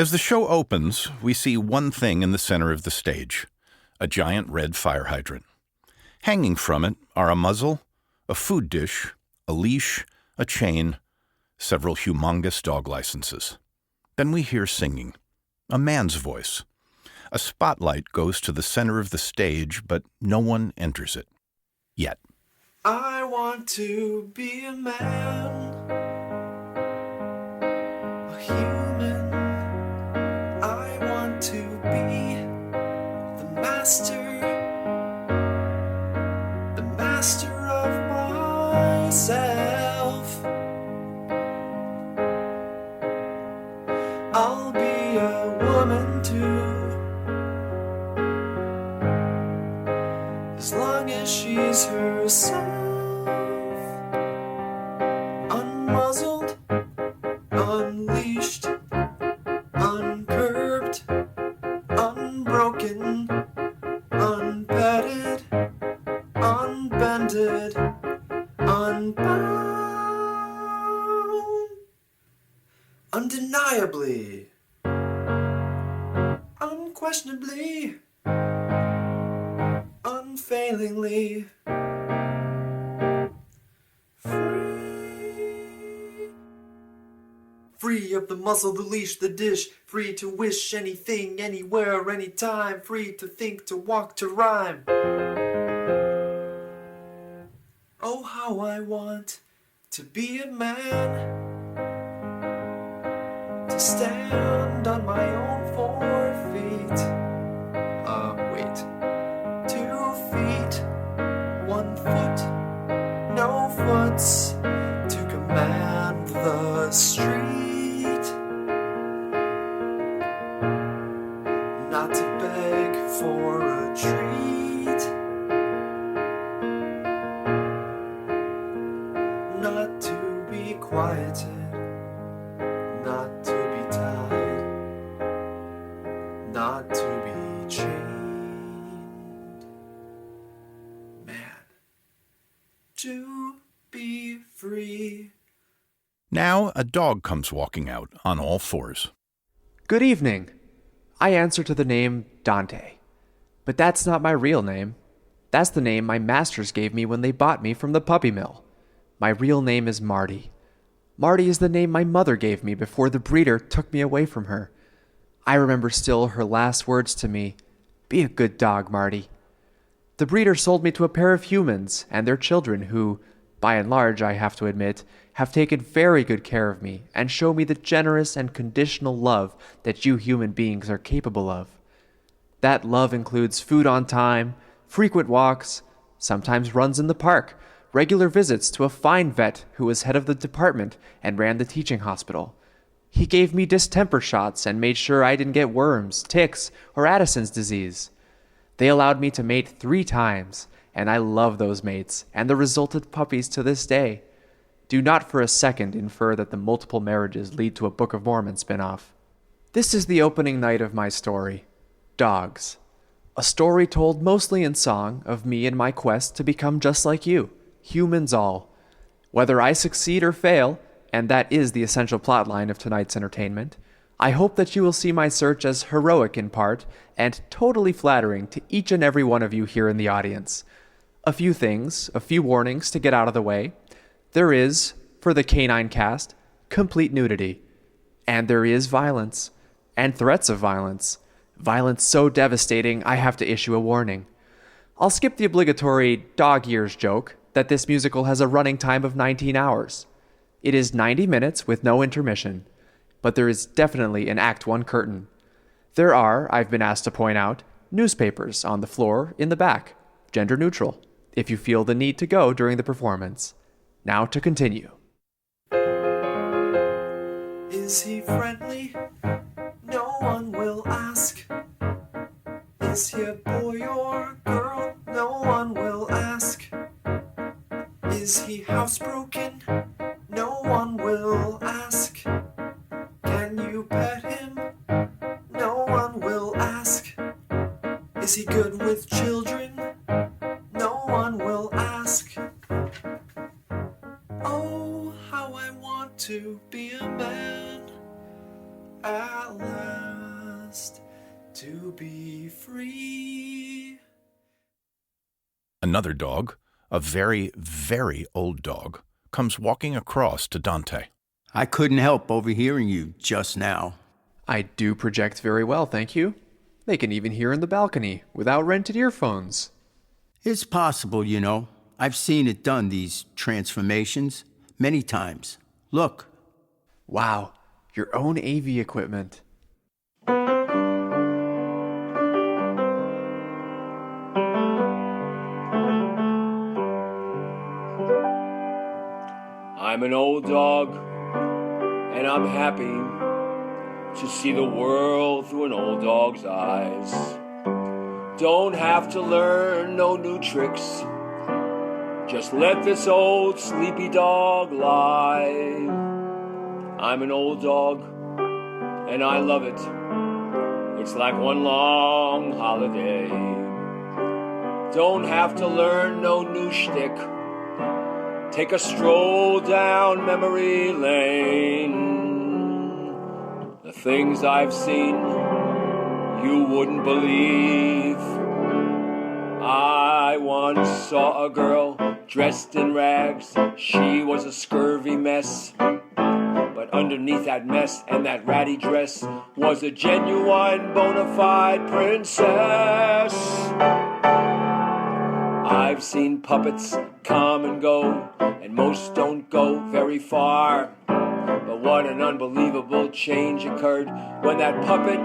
As the show opens, we see one thing in the center of the stage, a giant red fire hydrant. Hanging from it are a muzzle, a food dish, a leash, a chain, several humongous dog licenses. Then we hear singing, a man's voice. A spotlight goes to the center of the stage, but no one enters it. Yet. I want to be a man, a human. I want to be the master of myself. I'll be a woman too, as long as she's herself, unmuzzled, unleashed, uncurbed, unbroken, unpetted, unbended, unbound, undeniably, unquestionably, unfailingly free. Free of the muzzle, the leash, the dish. Free to wish anything, anywhere, anytime. Free to think, to walk, to rhyme. Oh, how I want to be a man, to stand on my own 4 feet. Wait. 2 feet, 1 foot, no foots, to command the street. Not to beg for a treat. Not to be quieted. Not to be tied. Not to be chained. Man. To be free. Now a dog comes walking out on all fours. Good evening. I answer to the name Dante. But that's not my real name. That's the name my masters gave me when they bought me from the puppy mill. My real name is Marty. Marty is the name my mother gave me before the breeder took me away from her. I remember still her last words to me, "Be a good dog, Marty." The breeder sold me to a pair of humans and their children who, by and large, I have to admit, have taken very good care of me and show me the generous and conditional love that you human beings are capable of. That love includes food on time, frequent walks, sometimes runs in the park, regular visits to a fine vet who was head of the department and ran the teaching hospital. He gave me distemper shots and made sure I didn't get worms, ticks, or Addison's disease. They allowed me to mate 3 times, and I love those mates and the resultant puppies to this day. Do not for a second infer that the multiple marriages lead to a Book of Mormon spin-off. This is the opening night of my story, Dogs. A story told mostly in song of me and my quest to become just like you, humans all. Whether I succeed or fail, and that is the essential plotline of tonight's entertainment, I hope that you will see my search as heroic in part and totally flattering to each and every one of you here in the audience. A few things, a few warnings to get out of the way. There is, for the canine cast, complete nudity. And there is violence, and threats of violence. Violence so devastating I have to issue a warning. I'll skip the obligatory dog ears joke that this musical has a running time of 19 hours. It is 90 minutes with no intermission, but there is definitely an Act 1 curtain. There are, I've been asked to point out, newspapers on the floor in the back, gender neutral, if you feel the need to go during the performance. Now to continue. Is he friendly? No one will ask. Is he a boy or girl? No one will ask. Is he housebroken? No one will ask. Can you pet him? No one will ask. Is he good with children? No one will ask. Oh, how I want to be a man at last. rest to be free. Another dog, a very, very old dog, comes walking across to Dante. I couldn't help overhearing you just now. I do project very well, thank you. They can even hear in the balcony without rented earphones. It's possible, you know. I've seen it done, these transformations, many times. Look. Wow, your own AV equipment. I'm an old dog, and I'm happy to see the world through an old dog's eyes. Don't have to learn no new tricks. Just let this old sleepy dog lie. I'm an old dog, and I love it. It's like one long holiday. Don't have to learn no new shtick. Take a stroll down memory lane. The things I've seen, you wouldn't believe. I once saw a girl dressed in rags. She was a scurvy mess. But underneath that mess and that ratty dress was a genuine bona fide princess. I've seen puppets come and go, and most don't go very far. But what an unbelievable change occurred when that puppet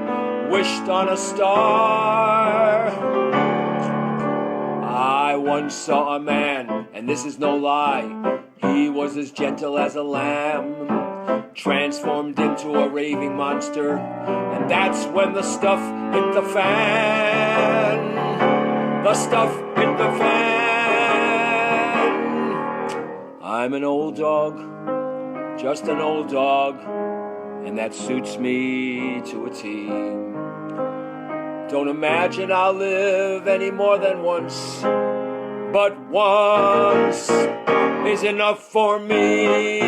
wished on a star. I once saw a man, and this is no lie, he was as gentle as a lamb, transformed into a raving monster, and that's when the stuff hit the fan. The stuff hit the fan. I'm an old dog, just an old dog, and that suits me to a T. Don't imagine I'll live any more than once, but once is enough for me.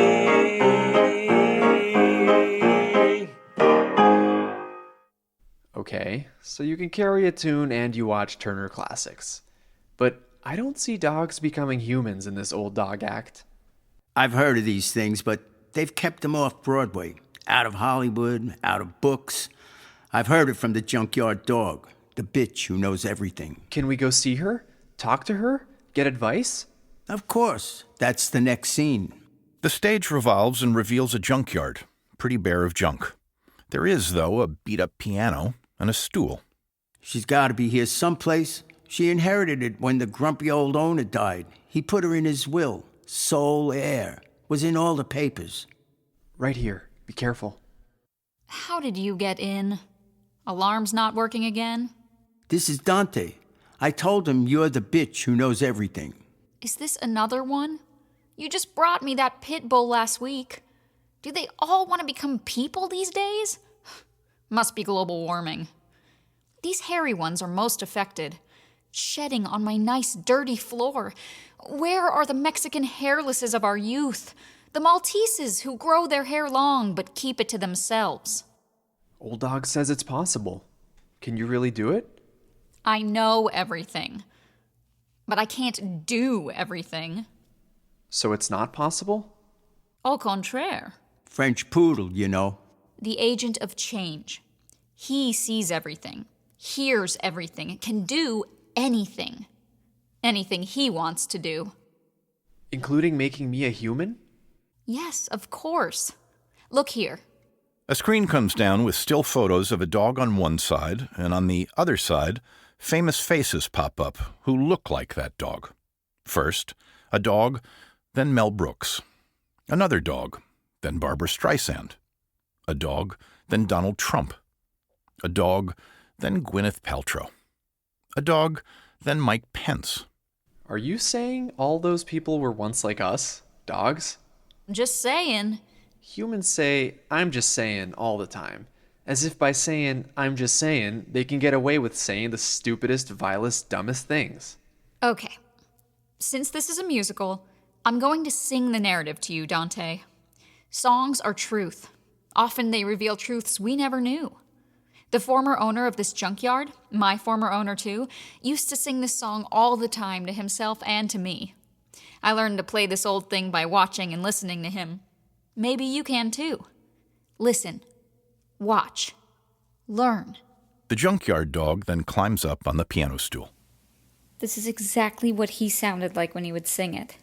Okay, so you can carry a tune and you watch Turner Classics. But I don't see dogs becoming humans in this old dog act. I've heard of these things, but they've kept them off Broadway, out of Hollywood, out of books. I've heard it from the junkyard dog, the bitch who knows everything. Can we go see her? Talk to her? Get advice? Of course, that's the next scene. The stage revolves and reveals a junkyard, pretty bare of junk. There is, though, a beat-up piano and a stool. She's got to be here someplace. She inherited it when the grumpy old owner died. He put her in his will. Sole heir. Was in all the papers. Right here. Be careful. How did you get in? Alarm's not working again? This is Dante. I told him you're the bitch who knows everything. Is this another one? You just brought me that pit bull last week. Do they all want to become people these days? Must be global warming. These hairy ones are most affected. Shedding on my nice dirty floor. Where are the Mexican hairlesses of our youth? The Malteses who grow their hair long but keep it to themselves. Old dog says it's possible. Can you really do it? I know everything. But I can't do everything. So it's not possible? Au contraire. French poodle, you know. The agent of change. He sees everything, hears everything, can do anything. Anything he wants to do. Including making me a human? Yes, of course. Look here. A screen comes down with still photos of a dog on one side, and on the other side, famous faces pop up who look like that dog. First, a dog, then Mel Brooks. Another dog, then Barbra Streisand. A dog, then Donald Trump. A dog, then Gwyneth Paltrow. A dog, then Mike Pence. Are you saying all those people were once like us? Dogs? Just saying. Humans say, I'm just saying, all the time. As if by saying, I'm just saying, they can get away with saying the stupidest, vilest, dumbest things. Okay. Since this is a musical, I'm going to sing the narrative to you, Dante. Songs are truth. Often they reveal truths we never knew. The former owner of this junkyard, my former owner too, used to sing this song all the time to himself and to me. I learned to play this old thing by watching and listening to him. Maybe you can too. Listen, watch, learn. The junkyard dog then climbs up on the piano stool. This is exactly what he sounded like when he would sing it.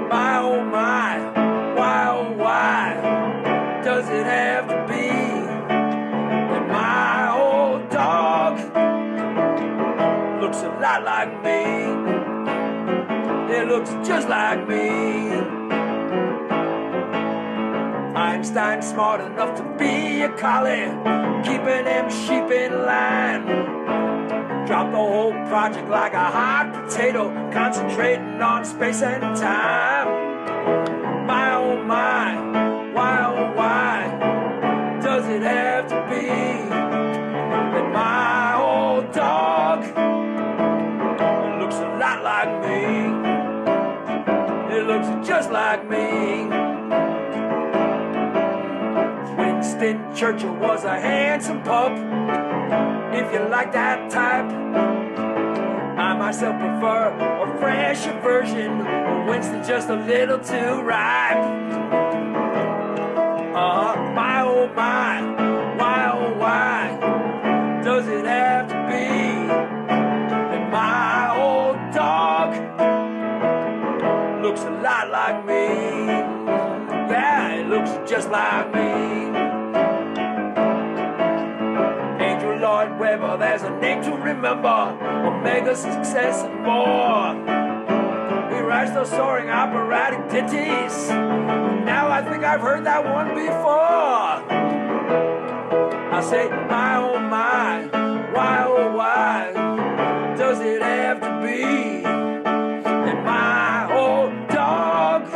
My oh my, why oh why does it have to be that my old dog looks a lot like me? It looks just like me. Einstein's smart enough to be a collie, keeping them sheep in line. Drop the whole project like a hot potato, concentrating on space and time. My oh my, why oh why does it have to be that my old dog looks a lot like me? It looks just like me. Winston Churchill was a handsome pup, if you like that type. I myself prefer a fresher version. Winston's just a little too ripe. My oh my, why oh why does it have to be that my old dog looks a lot like me? Yeah, it looks just like me. Lloyd Webber, there's a name to remember, Omega success and more. He writes those soaring operatic ditties. Now I think I've heard that one before. I say, my oh my, why oh why does it have to be that my old dog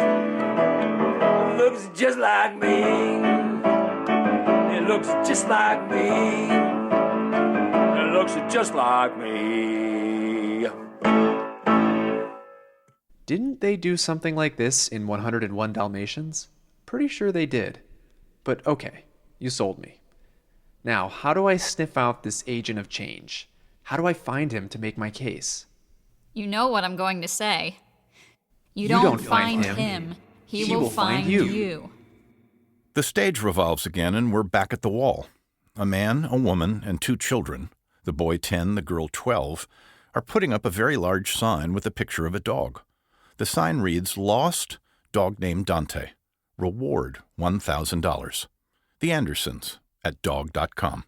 looks just like me? It looks just like me. Looks just like me. Didn't they do something like this in 101 Dalmatians? Pretty sure they did. But okay, you sold me. Now, how do I sniff out this agent of change? How do I find him to make my case? You know what I'm going to say. You don't don't find find him. him. He will find you. The stage revolves again, and we're back at the wall. A man, a woman, and 2 children, the boy 10, the girl 12, are putting up a very large sign with a picture of a dog. The sign reads, "Lost, dog named Dante. Reward $1,000. The Andersons at dog.com."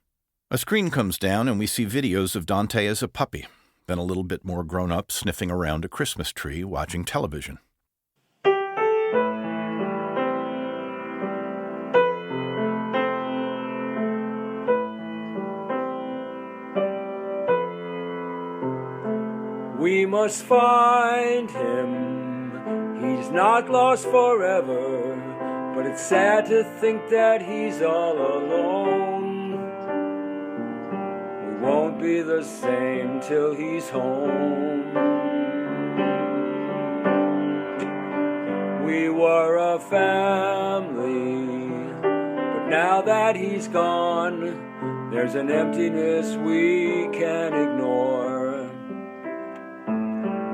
A screen comes down and we see videos of Dante as a puppy, then a little bit more grown up sniffing around a Christmas tree watching television. We must find him. He's not lost forever, but it's sad to think that he's all alone. We won't be the same till he's home. We were a family, but now that he's gone, there's an emptiness we can't ignore.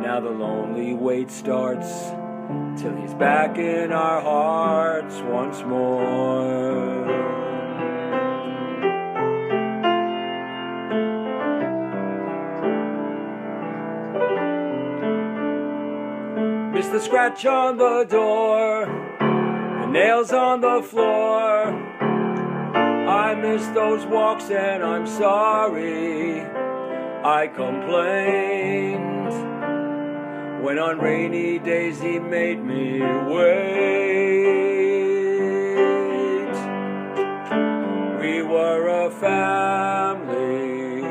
Now the lonely wait starts till he's back in our hearts once more. Miss the scratch on the door, the nails on the floor. I miss those walks and I'm sorry I complained when on rainy days he made me wait. We were a family,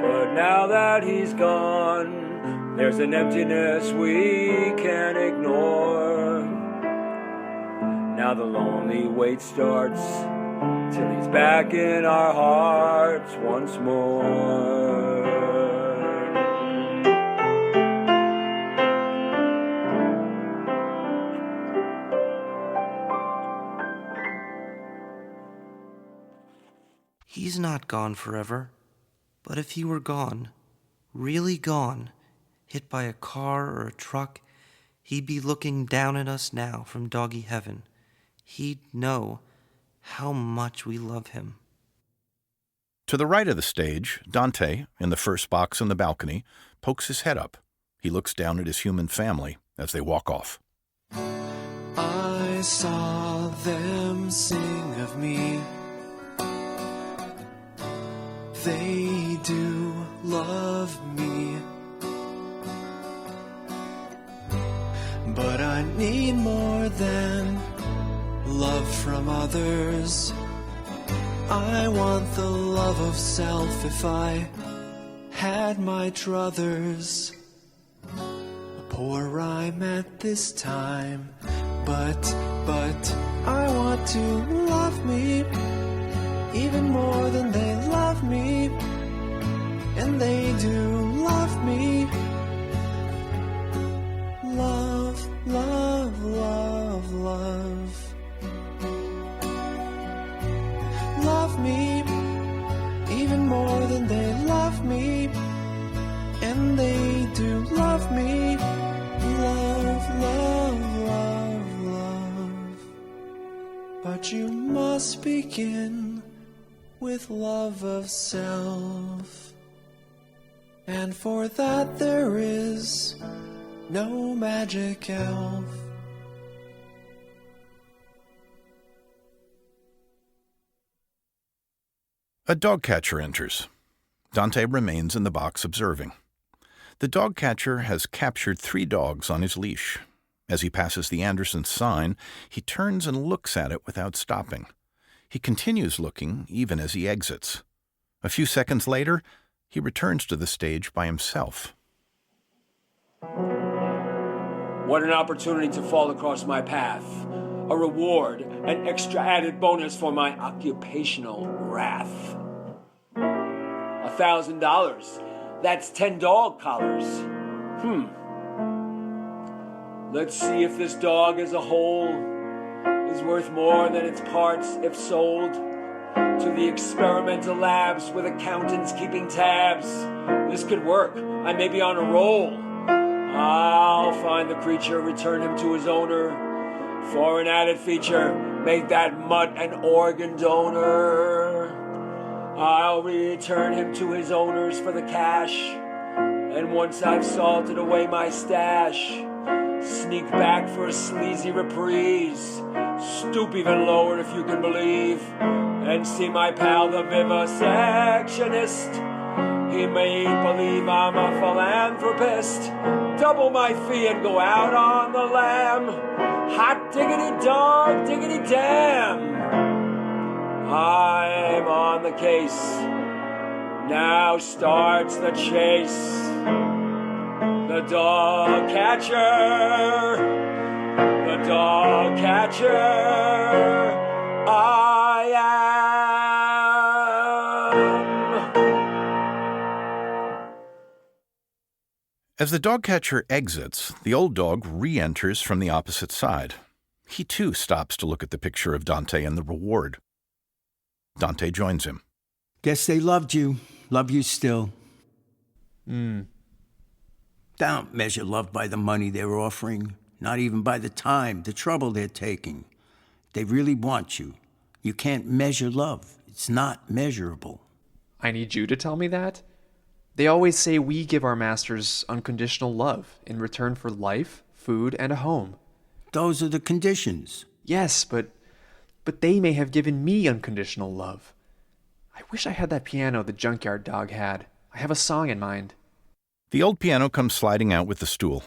but now that he's gone, there's an emptiness we can't ignore. Now the lonely wait starts till he's back in our hearts once more. He's not gone forever, but if he were gone, really gone, hit by a car or a truck, he'd be looking down at us now from doggy heaven. He'd know how much we love him. To the right of the stage, Dante, in the first box on the balcony, pokes his head up. He looks down at his human family as they walk off. I saw them sing of me. They do love me. But I need more than love from others. I want the love of self if I had my druthers. A poor rhyme at this time, but I want to love me even more than they love me, and they do love me. Love, love, love, love. Love me even more than they love me, and they do love me. Love, love, love, love. But you must begin with love of self, and for that there is no magic elf. A dog catcher enters. Dante remains in the box observing. The dog catcher has captured 3 dogs on his leash. As he passes the Andersons sign, he turns and looks at it without stopping. He continues looking even as he exits. A few seconds later, he returns to the stage by himself. What an opportunity to fall across my path. A reward, an extra added bonus for my occupational wrath. $1,000. That's 10 dog collars. Let's see if this dog as a whole is worth more than its parts if sold to the experimental labs with accountants keeping tabs. This could work. I may be on a roll. I'll find the creature, return him to his owner. For an added feature, make that mutt an organ donor. I'll return him to his owners for the cash. And once I've salted away my stash, sneak back for a sleazy reprise. Stoop even lower if you can believe. And see my pal the vivisectionist. He may believe I'm a philanthropist. Double my fee and go out on the lam. Hot diggity dog, diggity damn. I'm on the case. Now starts the chase. The dog catcher. The dog catcher. I am. As the dog catcher exits, the old dog re-enters from the opposite side. He too stops to look at the picture of Dante and the reward. Dante joins him. Guess they loved you. Love you still. Don't measure love by the money they're offering, not even by the time, the trouble they're taking. They really want you. You can't measure love. It's not measurable. I need you to tell me that? They always say we give our masters unconditional love in return for life, food, and a home. Those are the conditions. Yes, but they may have given me unconditional love. I wish I had that piano the junkyard dog had. I have a song in mind. The old piano comes sliding out with the stool.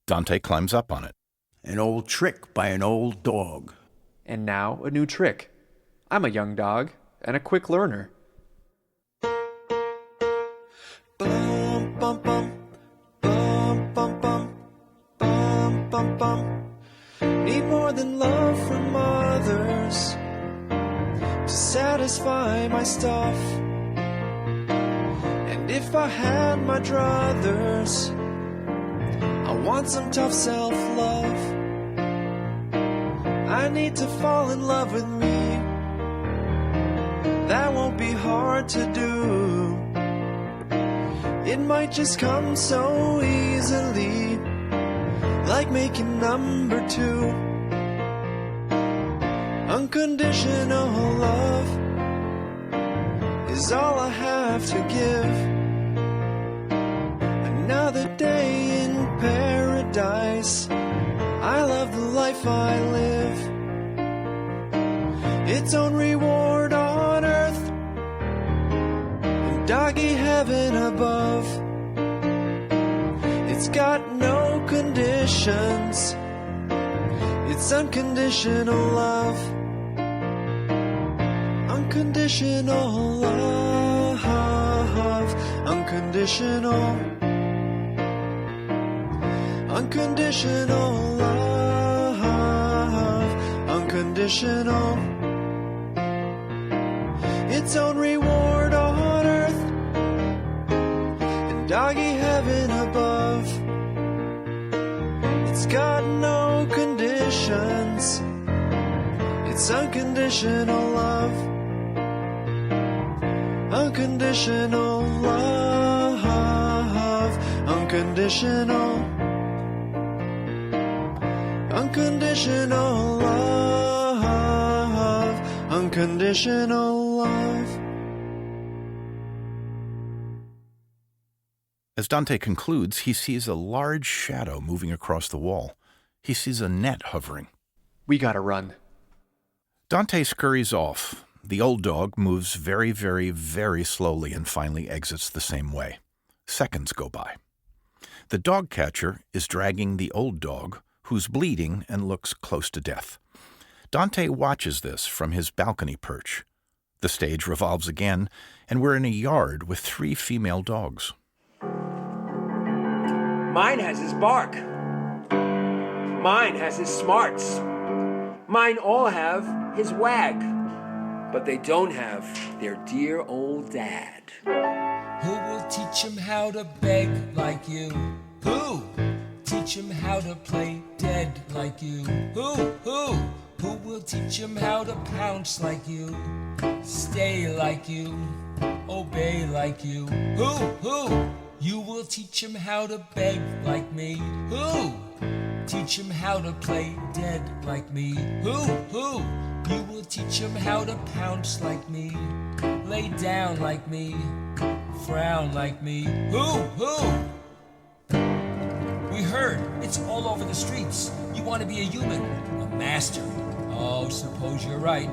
Dante climbs up on it. An old trick by an old dog. And now a new trick. I'm a young dog and a quick learner. Bum, bum, bum. Bum, bum, bum. Bum, bum, bum. Need more than love from others. to satisfy my stuff. And if I had my druthers, I want some tough self-love. I need to fall in love with me. That won't be hard to do. It might just come so easily, like making number 2. Unconditional love is all I have to give. Another day in paradise, I love the life I live. Its own reward on earth, and doggy heaven above. It's got no conditions, it's unconditional love. Unconditional love, unconditional. Unconditional love, unconditional. Its own reward on earth, and doggy heaven above. It's got no conditions, it's unconditional love. Unconditional love, unconditional. Unconditional love, unconditional love. As Dante concludes, he sees a large shadow moving across the wall. He sees a net hovering. We gotta run. Dante scurries off. The old dog moves very, very, very slowly and finally exits the same way. Seconds go by. The dog catcher is dragging the old dog, who's bleeding and looks close to death. Dante watches this from his balcony perch. The stage revolves again, and we're in a yard with 3 female dogs. Mine has his bark. Mine has his smarts. Mine all have his wag. But they don't have their dear old dad. Who will teach him how to beg like you? Who? Teach him how to play dead like you? Who? Who will teach him how to pounce like you? Stay like you? Obey like you? Who? You will teach him how to beg like me? Who? Teach him how to play dead like me? Who? You will teach him how to pounce like me? Lay down like me? Frown like me? Who? We heard it's all over the streets. You want to be a human, a master. Oh, suppose you're right.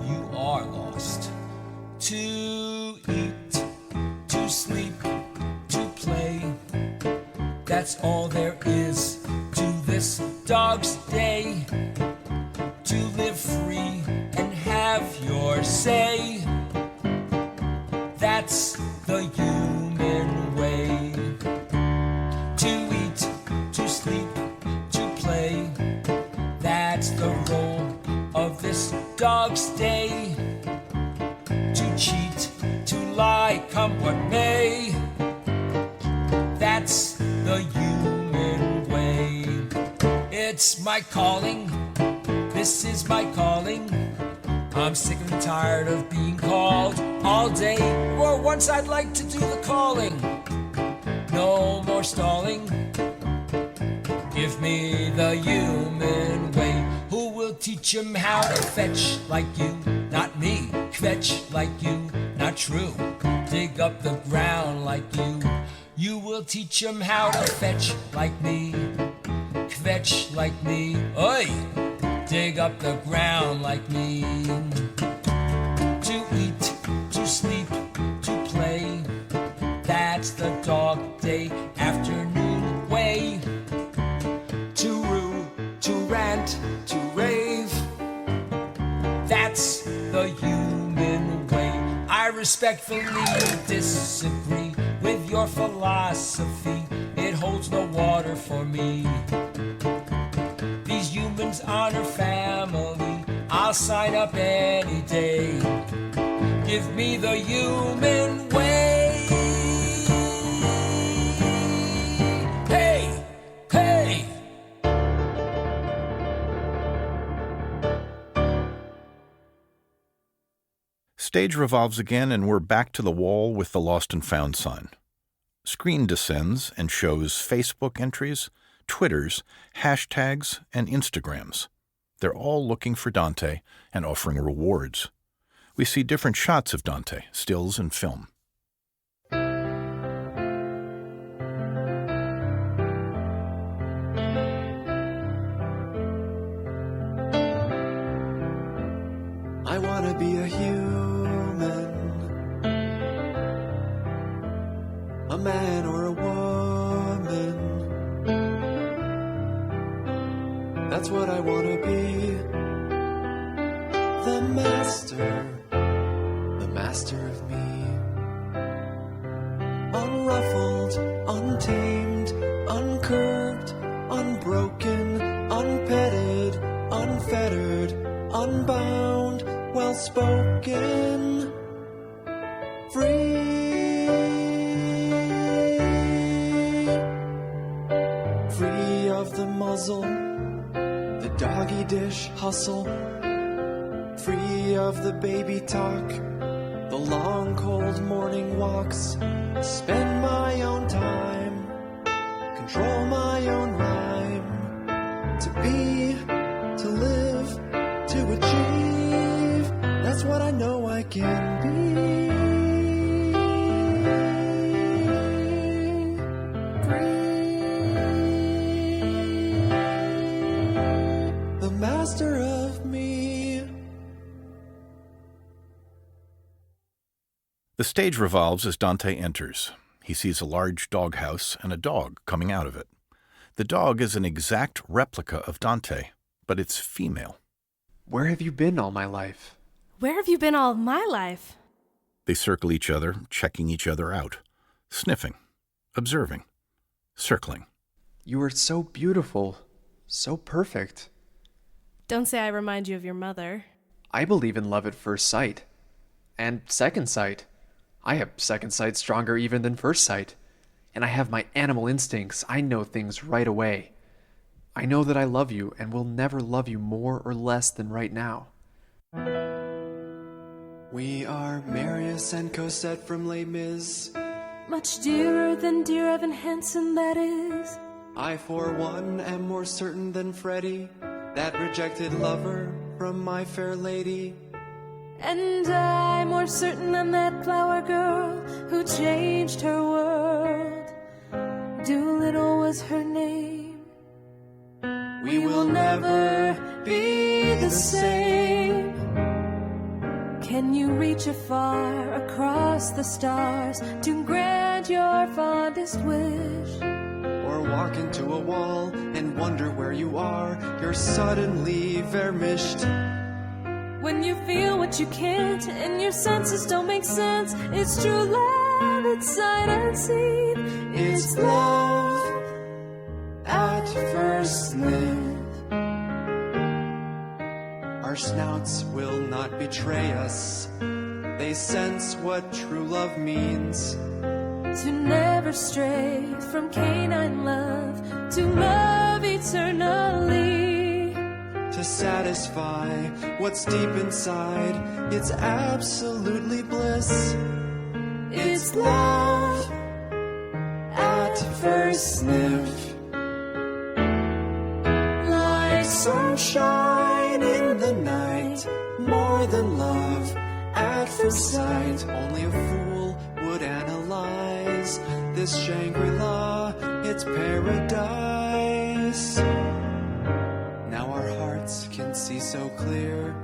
You are lost. To eat, to sleep, to play. That's all there is to this dog's day. To live free and have your say. That's the human way. To eat, to sleep, to play. That's the role of this dog's day. To cheat, to lie, come what may. That's the human way. It's my calling. This is my calling. I'm sick and tired of being called all day. For once I'd like to do the calling. No more stalling. Give me the human way. Who will teach him how to fetch like you? Not me. Fetch like you. Not true. Dig up the ground like you. You will teach him how to fetch like me. Fetch like me. Oi! Dig up the ground like me. To eat, to sleep, to play. That's the dog day afternoon way. To rue, to rant, to rave. That's the human way. I respectfully disagree with your philosophy. It holds no water for me. These humans honor family. I'll sign up any day. give me the human way. Hey, hey. Stage revolves again, and we're back to the wall with the lost and found sign. Screen descends and shows Facebook entries, Twitters, hashtags, and Instagrams. They're all looking for Dante and offering rewards. We see different shots of Dante, stills and film. I wanna be a human, a man or a woman. That's what I wanna be. The master of me. Unruffled, untamed, uncurbed, unbroken, unpetted, unfettered, unbound, well-spoken, free. Free of the muzzle, the doggy dish hustle. Free of the baby talk, the long cold morning walks. Spend my own time, control my own rhyme. To be, to live, to achieve, that's what I know I can be. Free, the master of me. The stage revolves as Dante enters. He sees a large doghouse and a dog coming out of it. The dog is an exact replica of Dante, but it's female. Where have you been all my life? Where have you been all my life? They circle each other, checking each other out, sniffing, observing, circling. You are so beautiful, so perfect. Don't say I remind you of your mother. I believe in love at first sight. And second sight. I have second sight stronger even than first sight. And I have my animal instincts. I know things right away. I know that I love you and will never love you more or less than right now. We are Marius and Cosette from Les Mis. Much dearer than dear Evan Hansen, that is. I, for one, am more certain than Freddie, that rejected lover from My Fair Lady. And I'm more certain than that flower girl who changed her world. Doolittle was her name. We will never be the same. Can you reach afar across the stars to grant your fondest wish? Or walk into a wall and wonder where you are. You're suddenly vermished. When you feel what you can't and your senses don't make sense, it's true love, it's sight unseen. It's love at first sniff. Our snouts will not betray us. They sense what true love means. To never stray from canine love, to love eternally. To satisfy what's deep inside, it's absolutely bliss. It's love at first sniff. Like sunshine in the night, more than love at first sight. Only a fool would analyze this Shangri-La, it's paradise. Now our hearts can see so clear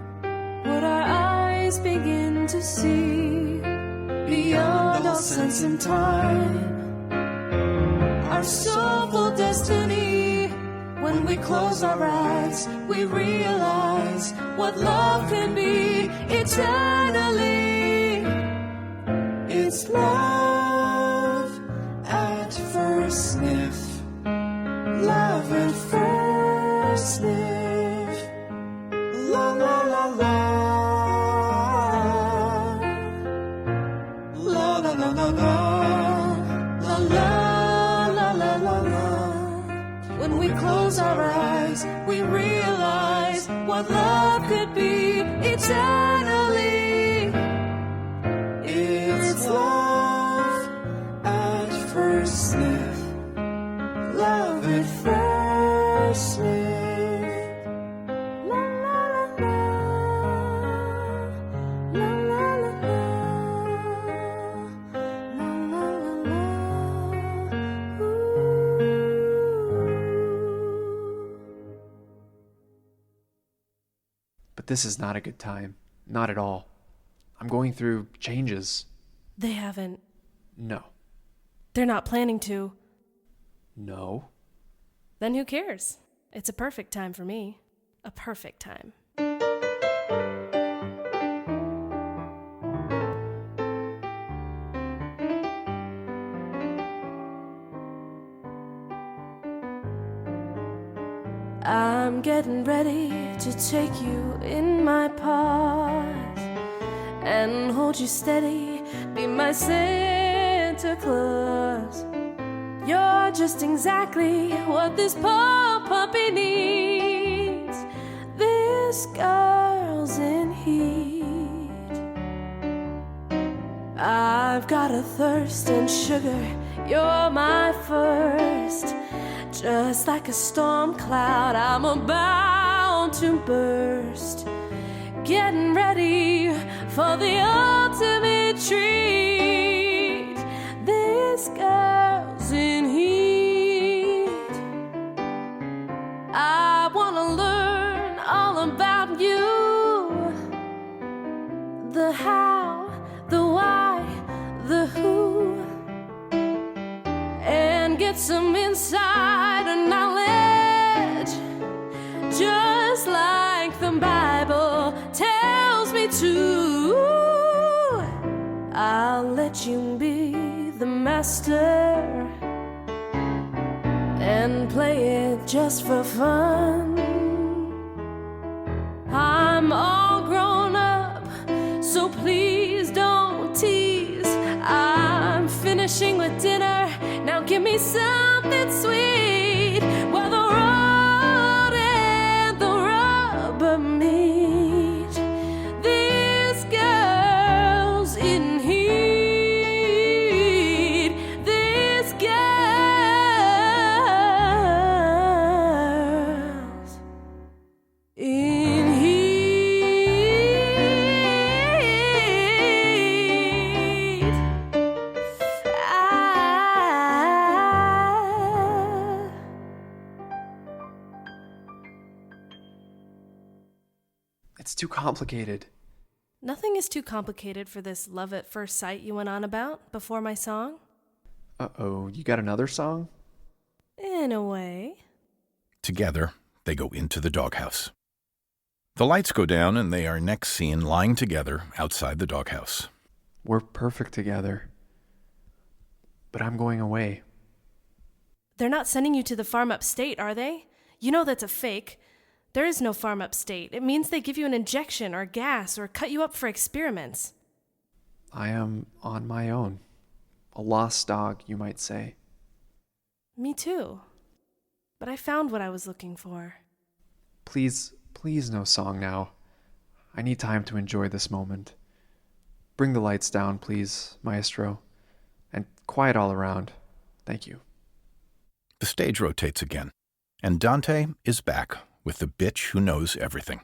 what our eyes begin to see beyond all sense and time. Our soulful destiny. When we close our eyes, we realize what love can be eternally. It's love at first sniff. Love at first sniff. La la la la. this is not a good time. Not at all. I'm going through changes. They haven't. No. They're not planning to. No. Then who cares? It's a perfect time for me. A perfect time. I'm getting ready to take you in my paws and hold you steady, be my Santa Claus. You're just exactly what this poor puppy needs. This girl's in heat. I've got a thirst and sugar, you're my first. Just like a storm cloud, I'm about to burst. Getting ready for the ultimate treat. This girl's in heat. I wanna learn all about you. The how, the why, the who. And get some insider knowledge, just like the Bible tells me to. I'll let you be the master and play it just for fun. I'm all grown up, so please don't tease. I'm finishing with dinner, now give me something sweet. Where the road and the rubber meet. This girl's in heat. This girl's in heat. It's too complicated. Nothing is too complicated for this love at first sight you went on about before my song. Uh-oh, you got another song? In a way. Together, they go into the doghouse. The lights go down and they are next seen lying together outside the doghouse. We're perfect together. But I'm going away. They're not sending you to the farm upstate, are they? You know that's a fake. There is no farm upstate. It means they give you an injection or gas or cut you up for experiments. I am on my own. A lost dog, you might say. Me too. But I found what I was looking for. Please no song now. I need time to enjoy this moment. Bring the lights down, please, maestro. And quiet all around. Thank you. The stage rotates again, and Dante is back with the bitch who knows everything.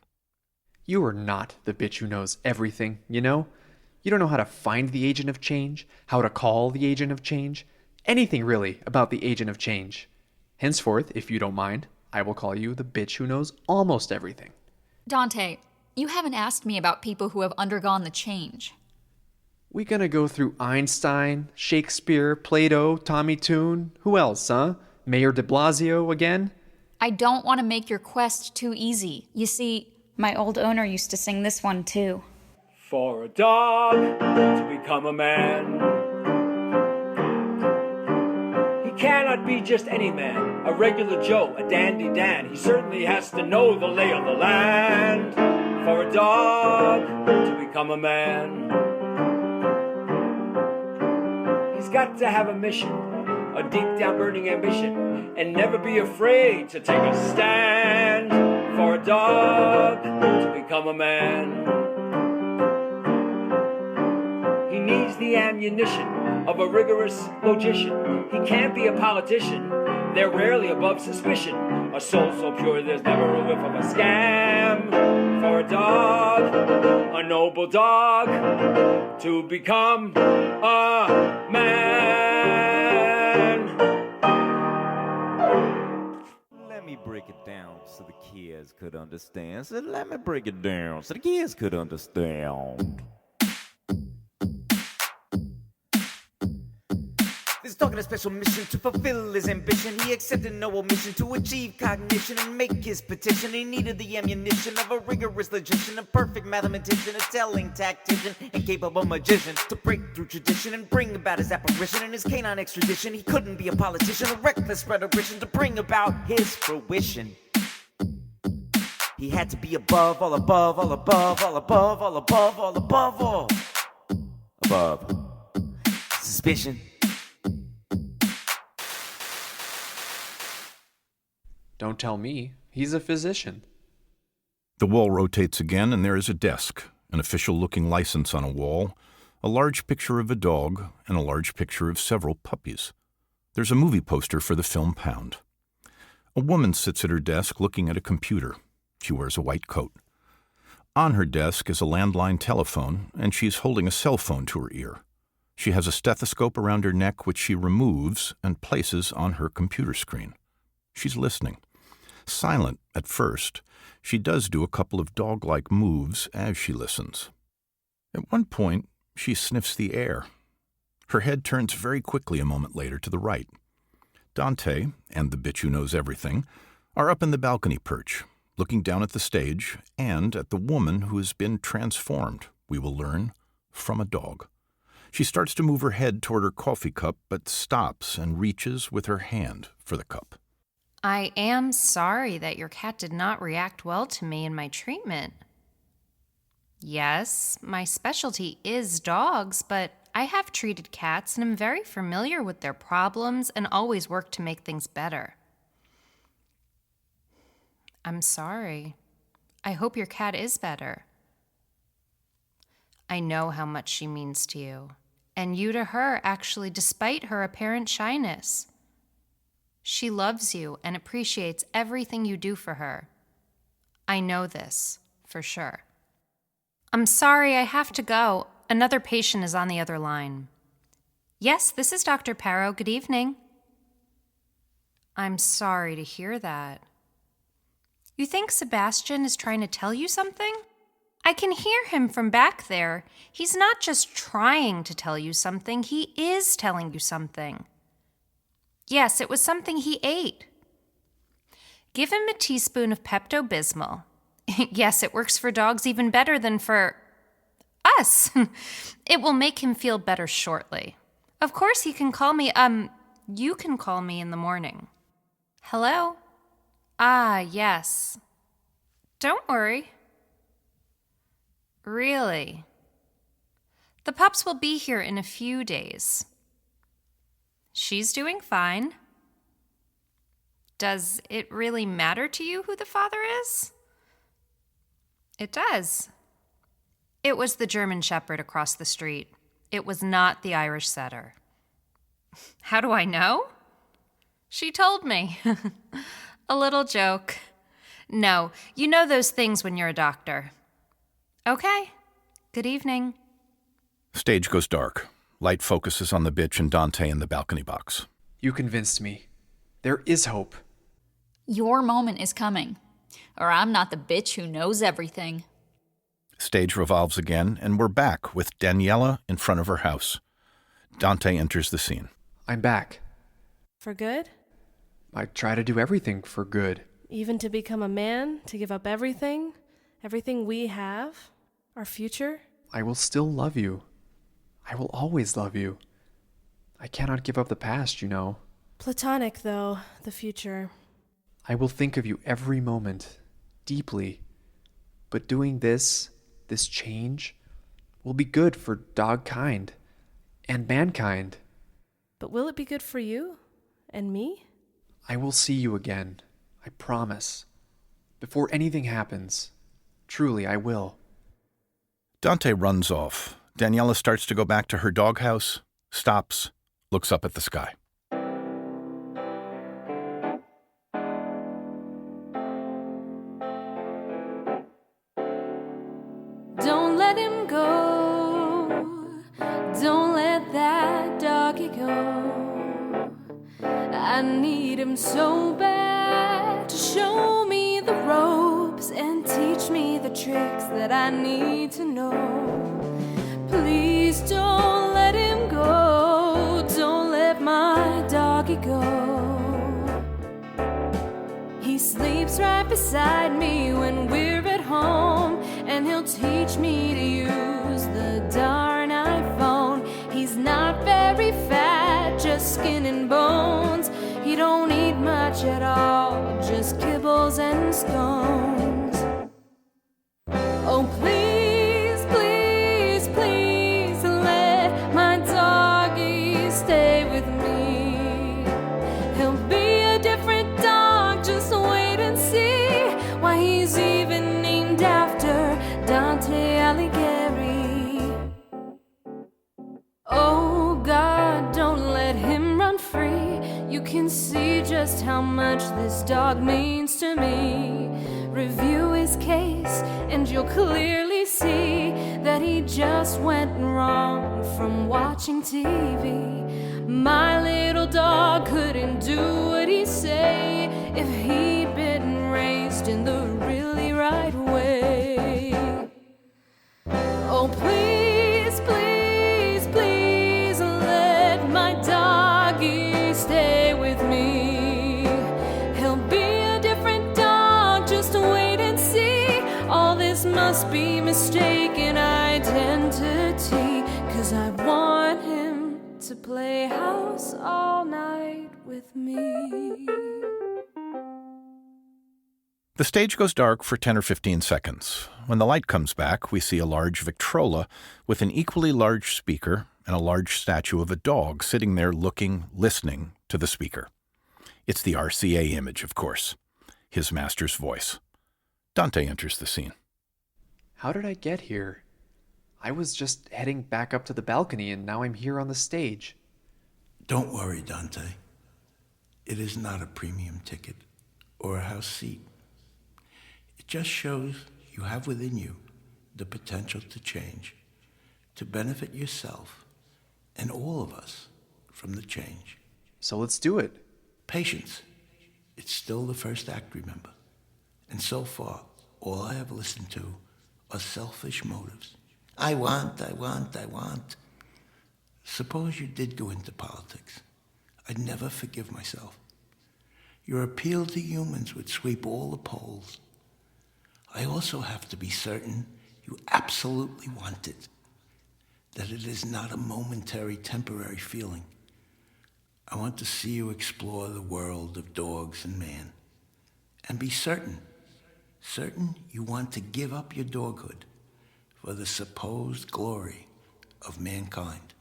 You are not the bitch who knows everything, you know? You don't know how to find the agent of change, how to call the agent of change, anything really about the agent of change. Henceforth, if you don't mind, I will call you the bitch who knows almost everything. Dante, you haven't asked me about people who have undergone the change. We gonna go through Einstein, Shakespeare, Plato, Tommy Tune, who else, huh? Mayor de Blasio again? I don't want to make your quest too easy. You see, my old owner used to sing this one too. For a dog to become a man, he cannot be just any man, a regular Joe, a dandy Dan. He certainly has to know the lay of the land. For a dog to become a man, he's got to have a mission, a deep down burning ambition, and never be afraid to take a stand. For a dog to become a man, he needs the ammunition of a rigorous logician. He can't be a politician, they're rarely above suspicion. A soul so pure there's never a whiff of a scam. For a dog, a noble dog, to become a man. Let me break it down so the kids could understand. So let me break it down so the kids could understand. This dog had a special mission to fulfill his ambition. He accepted no omission to achieve cognition and make his petition. He needed the ammunition of a rigorous logician, a perfect mathematician, a telling tactician, and capable magician to break through tradition and bring about his apparition. In his canine extradition, he couldn't be a politician, a reckless rhetorician to bring about his fruition. He had to be above, all above, all above, all above, all above, all above, all above suspicion. Don't tell me. He's a physician. The wall rotates again, and there is a desk, an official-looking license on a wall, a large picture of a dog, and a large picture of several puppies. There's a movie poster for the film Pound. A woman sits at her desk looking at a computer. She wears a white coat. On her desk is a landline telephone, and she's holding a cell phone to her ear. She has a stethoscope around her neck, which she removes and places on her computer screen. She's listening. Silent at first, she does do a couple of dog-like moves as she listens. At one point, she sniffs the air. Her head turns very quickly a moment later to the right. Dante, and the bitch who knows everything, are up in the balcony perch, looking down at the stage and at the woman who has been transformed, we will learn, from a dog. She starts to move her head toward her coffee cup, but stops and reaches with her hand for the cup. I am sorry that your cat did not react well to me in my treatment. Yes, my specialty is dogs, but I have treated cats and am very familiar with their problems and always work to make things better. I'm sorry. I hope your cat is better. I know how much she means to you, and you to her, actually, despite her apparent shyness. She loves you and appreciates everything you do for her. I know this, for sure. I'm sorry, I have to go. Another patient is on the other line. Yes, this is Dr. Parrow. Good evening. I'm sorry to hear that. You think Sebastian is trying to tell you something? I can hear him from back there. He's not just trying to tell you something, he is telling you something. Yes, it was something he ate. Give him a teaspoon of Pepto-Bismol. Yes, it works for dogs even better than for us. It will make him feel better shortly. Of course, he can call me, you can call me in the morning. Hello? Ah, yes. Don't worry. Really? The pups will be here in a few days. She's doing fine. Does it really matter to you who the father is? It does. It was the German Shepherd across the street. It was not the Irish setter. How do I know? She told me. A little joke. No, you know those things when you're a doctor. Okay. Good evening. Stage goes dark. Light focuses on the bitch and Dante in the balcony box. You convinced me. There is hope. Your moment is coming, or I'm not the bitch who knows everything. Stage revolves again, and we're back with Daniela in front of her house. Dante enters the scene. I'm back. For good? I try to do everything for good. Even to become a man? To give up everything? Everything we have? Our future? I will still love you. I will always love you. I cannot give up the past, you know. Platonic, though, the future. I will think of you every moment, deeply. But doing this change, will be good for dog kind and mankind. But will it be good for you? And me? I will see you again, I promise. Before anything happens. Truly, I will. Dante runs off. Daniela starts to go back to her doghouse, stops, looks up at the sky. Don't let him go. Don't let that doggy go. I need him so bad to show me the road. tricks that I need to know. Please don't let him go. Don't let my doggy go. He sleeps right beside me when we're at home, and he'll teach me to use the darn iPhone. He's not very fat, just skin and bones. He don't eat much at all, just kibbles and scones. Oh, please, please, please let my doggy stay with me. He'll be a different dog, just wait and see why he's even named after Dante Alighieri. Oh God, don't let him run free. You can see just how much this dog means to me. Review his case and you'll clearly see that he just went wrong from watching TV. My little dog couldn't do what he say if he'd been raised in the really right way. Oh, please, please, please let my doggy stay with me. He'll be a different dog, just wait and see. All this must be mistaken identity, 'cause I want him to play house all night with me. The stage goes dark for 10 or 15 seconds. When the light comes back, we see a large Victrola with an equally large speaker and a large statue of a dog sitting there looking, listening to the speaker. It's the RCA image, of course. His master's voice. Dante enters the scene. How did I get here? I was just heading back up to the balcony, and now I'm here on the stage. Don't worry, Dante. It is not a premium ticket or a house seat. It just shows you have within you the potential to change, to benefit yourself and all of us from the change. So let's do it. Patience. It's still the first act, remember. And so far, all I have listened to are selfish motives. I want. Suppose you did go into politics. I'd never forgive myself. Your appeal to humans would sweep all the polls. I also have to be certain you absolutely want it, that it is not a momentary, temporary feeling. I want to see you explore the world of dogs and man, and be certain you want to give up your doghood for the supposed glory of mankind.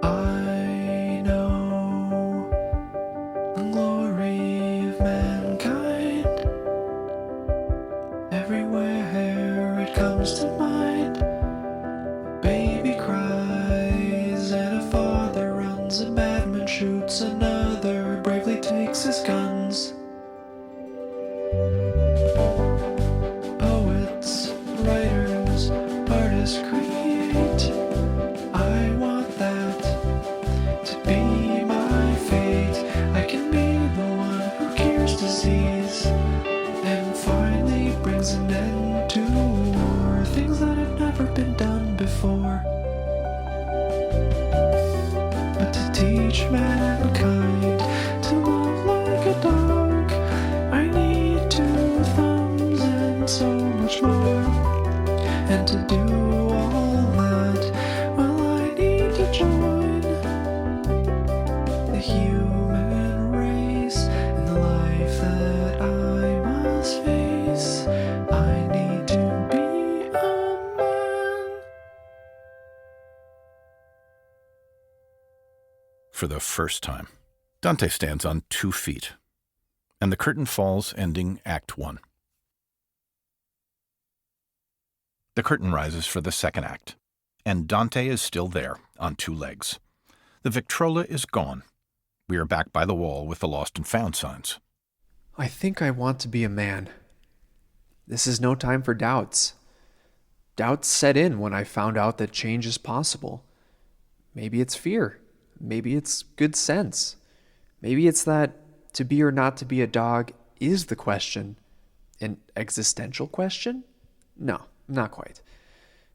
I know the glory of mankind. Everywhere it comes to mind, a baby cries and a father runs, a madman shoots another, bravely takes his guns. Poets, writers, artists create. I want that to be my fate. I can be the one who cures disease and finally brings an end to war, things that have never been done before. But to teach mankind to love like a dog, I need 2 thumbs and so much more. And to do all that, well, I need to join the human race in the life that I must face. I need to be a man. For the first time, Dante stands on 2 feet, and the curtain falls, ending Act 1. The curtain rises for the second act, and Dante is still there, on 2 legs. The Victrola is gone. We are back by the wall with the lost and found signs. I think I want to be a man. This is no time for doubts. Doubts set in when I found out that change is possible. Maybe it's fear. Maybe it's good sense. Maybe it's that to be or not to be a dog is the question. An existential question? No, not quite.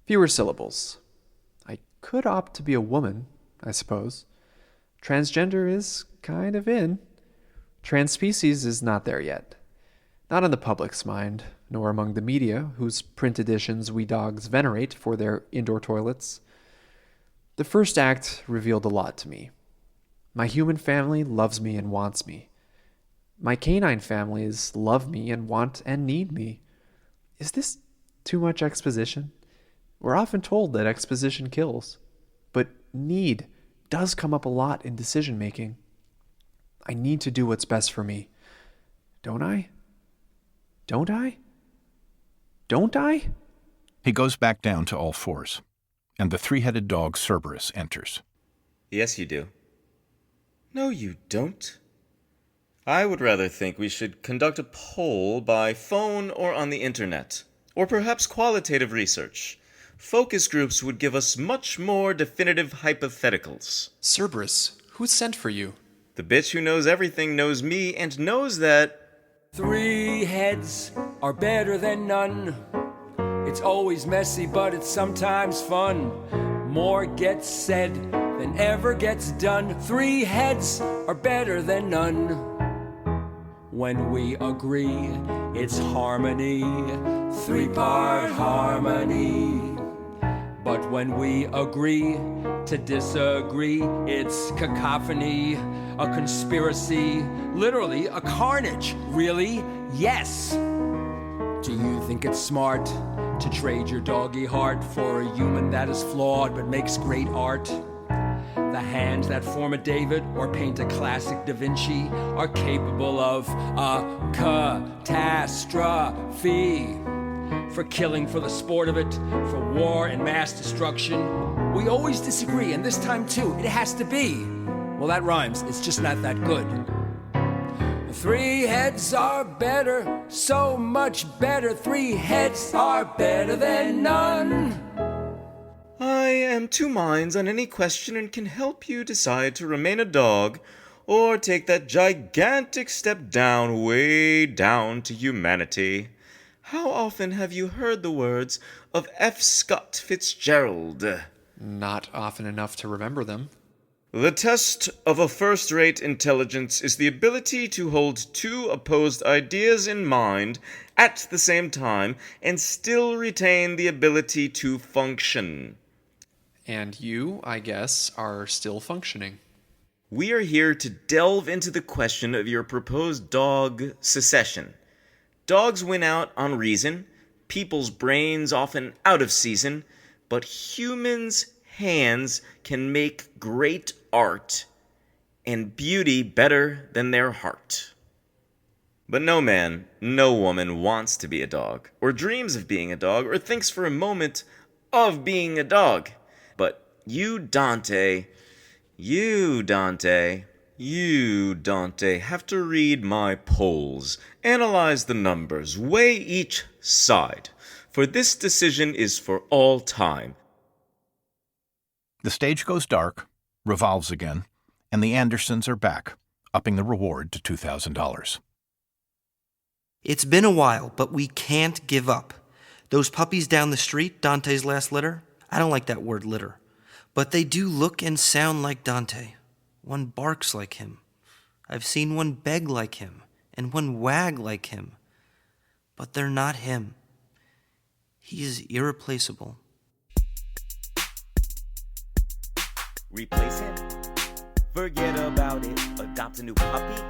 Fewer syllables. I could opt to be a woman, I suppose. Transgender is kind of in. Transspecies is not there yet. Not in the public's mind, nor among the media, whose print editions we dogs venerate for their indoor toilets. The first act revealed a lot to me. My human family loves me and wants me. My canine families love me and want and need me. Is this too much exposition? We're often told that exposition kills, but need does come up a lot in decision making. I need to do what's best for me. Don't I? Don't I? Don't I? He goes back down to all fours, and the three-headed dog Cerberus enters. Yes, you do. No, you don't. I would rather think we should conduct a poll by phone or on the internet, or perhaps qualitative research. Focus groups would give us much more definitive hypotheticals. Cerberus, who sent for you? The bitch who knows everything knows me and knows that 3 heads are better than none. It's always messy, but it's sometimes fun. More gets said than ever gets done. 3 heads are better than none. When we agree, it's harmony. 3-part harmony. But when we agree to disagree, it's cacophony, a conspiracy, literally a carnage. Really? Yes. Do you think it's smart to trade your doggy heart for a human that is flawed but makes great art? The hands that form a David or paint a classic Da Vinci are capable of a catastrophe. For killing for the sport of it, for war and mass destruction. We always disagree, and this time too, it has to be. Well, that rhymes, it's just not that good. 3 heads are better, so much better. 3 heads are better than none. I am 2 minds on any question and can help you decide to remain a dog or take that gigantic step down, way down to humanity. How often have you heard the words of F. Scott Fitzgerald? Not often enough to remember them. The test of a first-rate intelligence is the ability to hold 2 opposed ideas in mind at the same time and still retain the ability to function. And you, I guess, are still functioning. We are here to delve into the question of your proposed dog secession. Dogs win out on reason, people's brains often out of season, but humans' hands can make great art and beauty better than their heart. But no man, no woman wants to be a dog, or dreams of being a dog, or thinks for a moment of being a dog. But you, Dante, have to read my polls, analyze the numbers, weigh each side, for this decision is for all time. The stage goes dark, revolves again, and the Andersons are back, upping the reward to $2,000. It's been a while, but we can't give up. Those puppies down the street, Dante's last litter, I don't like that word litter, but they do look and sound like Dante. One barks like him. I've seen one beg like him, and one wag like him. But they're not him. He is irreplaceable. Replace him? Forget about it. Adopt a new puppy?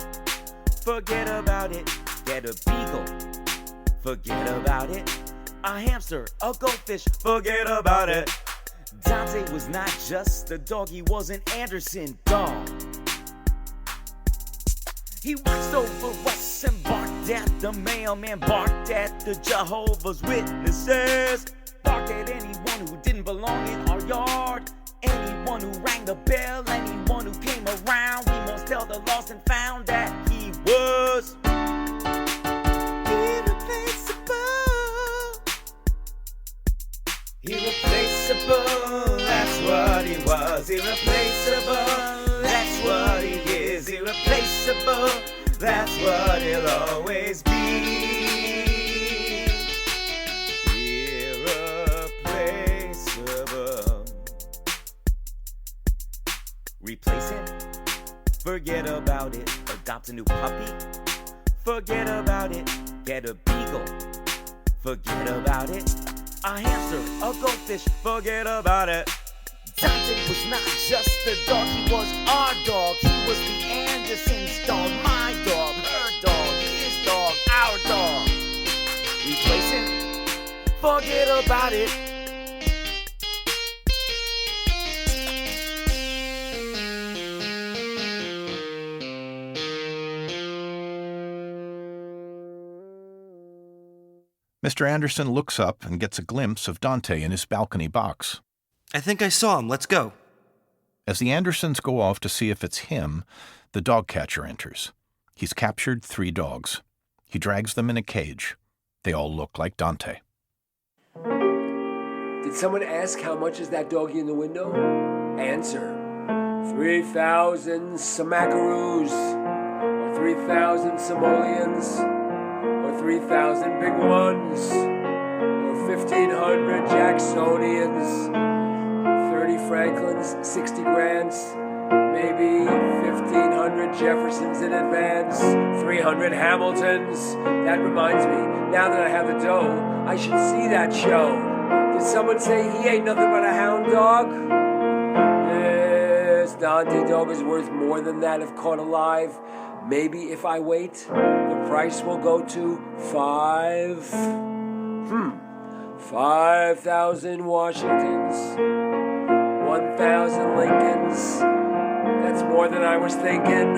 Forget about it. Get a beagle? Forget about it. A hamster, a goldfish? Forget about it. Dante was not just a dog, he was an Anderson dog. He watched over us and barked at the mailman, barked at the Jehovah's Witnesses, barked at anyone who didn't belong in our yard, anyone who rang the bell, anyone who came around. We must tell the lost and found that he was irreplaceable, that's what he was. Irreplaceable, that's what he is. Irreplaceable, That's what he'll always be. Irreplaceable. Replace him? Forget about it. Adopt a new puppy? Forget about it. Get a beagle? Forget about it. A hamster, a goldfish? Forget about it. Dante was not just a dog, he was our dog. He was the Andersons' dog, my dog, her dog, his dog, our dog. Replace him? Forget about it. Mr. Anderson looks up and gets a glimpse of Dante in his balcony box. I think I saw him. Let's go. As the Andersons go off to see if it's him, the dog catcher enters. He's captured 3 dogs. He drags them in a cage. They all look like Dante. Did someone ask how much is that doggy in the window? Answer. 3,000 Samakaroos, or 3,000 Somalians, or 3,000 big ones, or 1,500 Jacksonians, 30 Franklins, 60 Grants, maybe 1,500 Jeffersons in advance, 300 Hamiltons. That reminds me, now that I have the dough, I should see that show. Did someone say he ain't nothing but a hound dog? Yes, Dante dog is worth more than that if caught alive. Maybe if I wait, the price will go to 5,000 Washingtons, 1,000 Lincolns. That's more than I was thinking.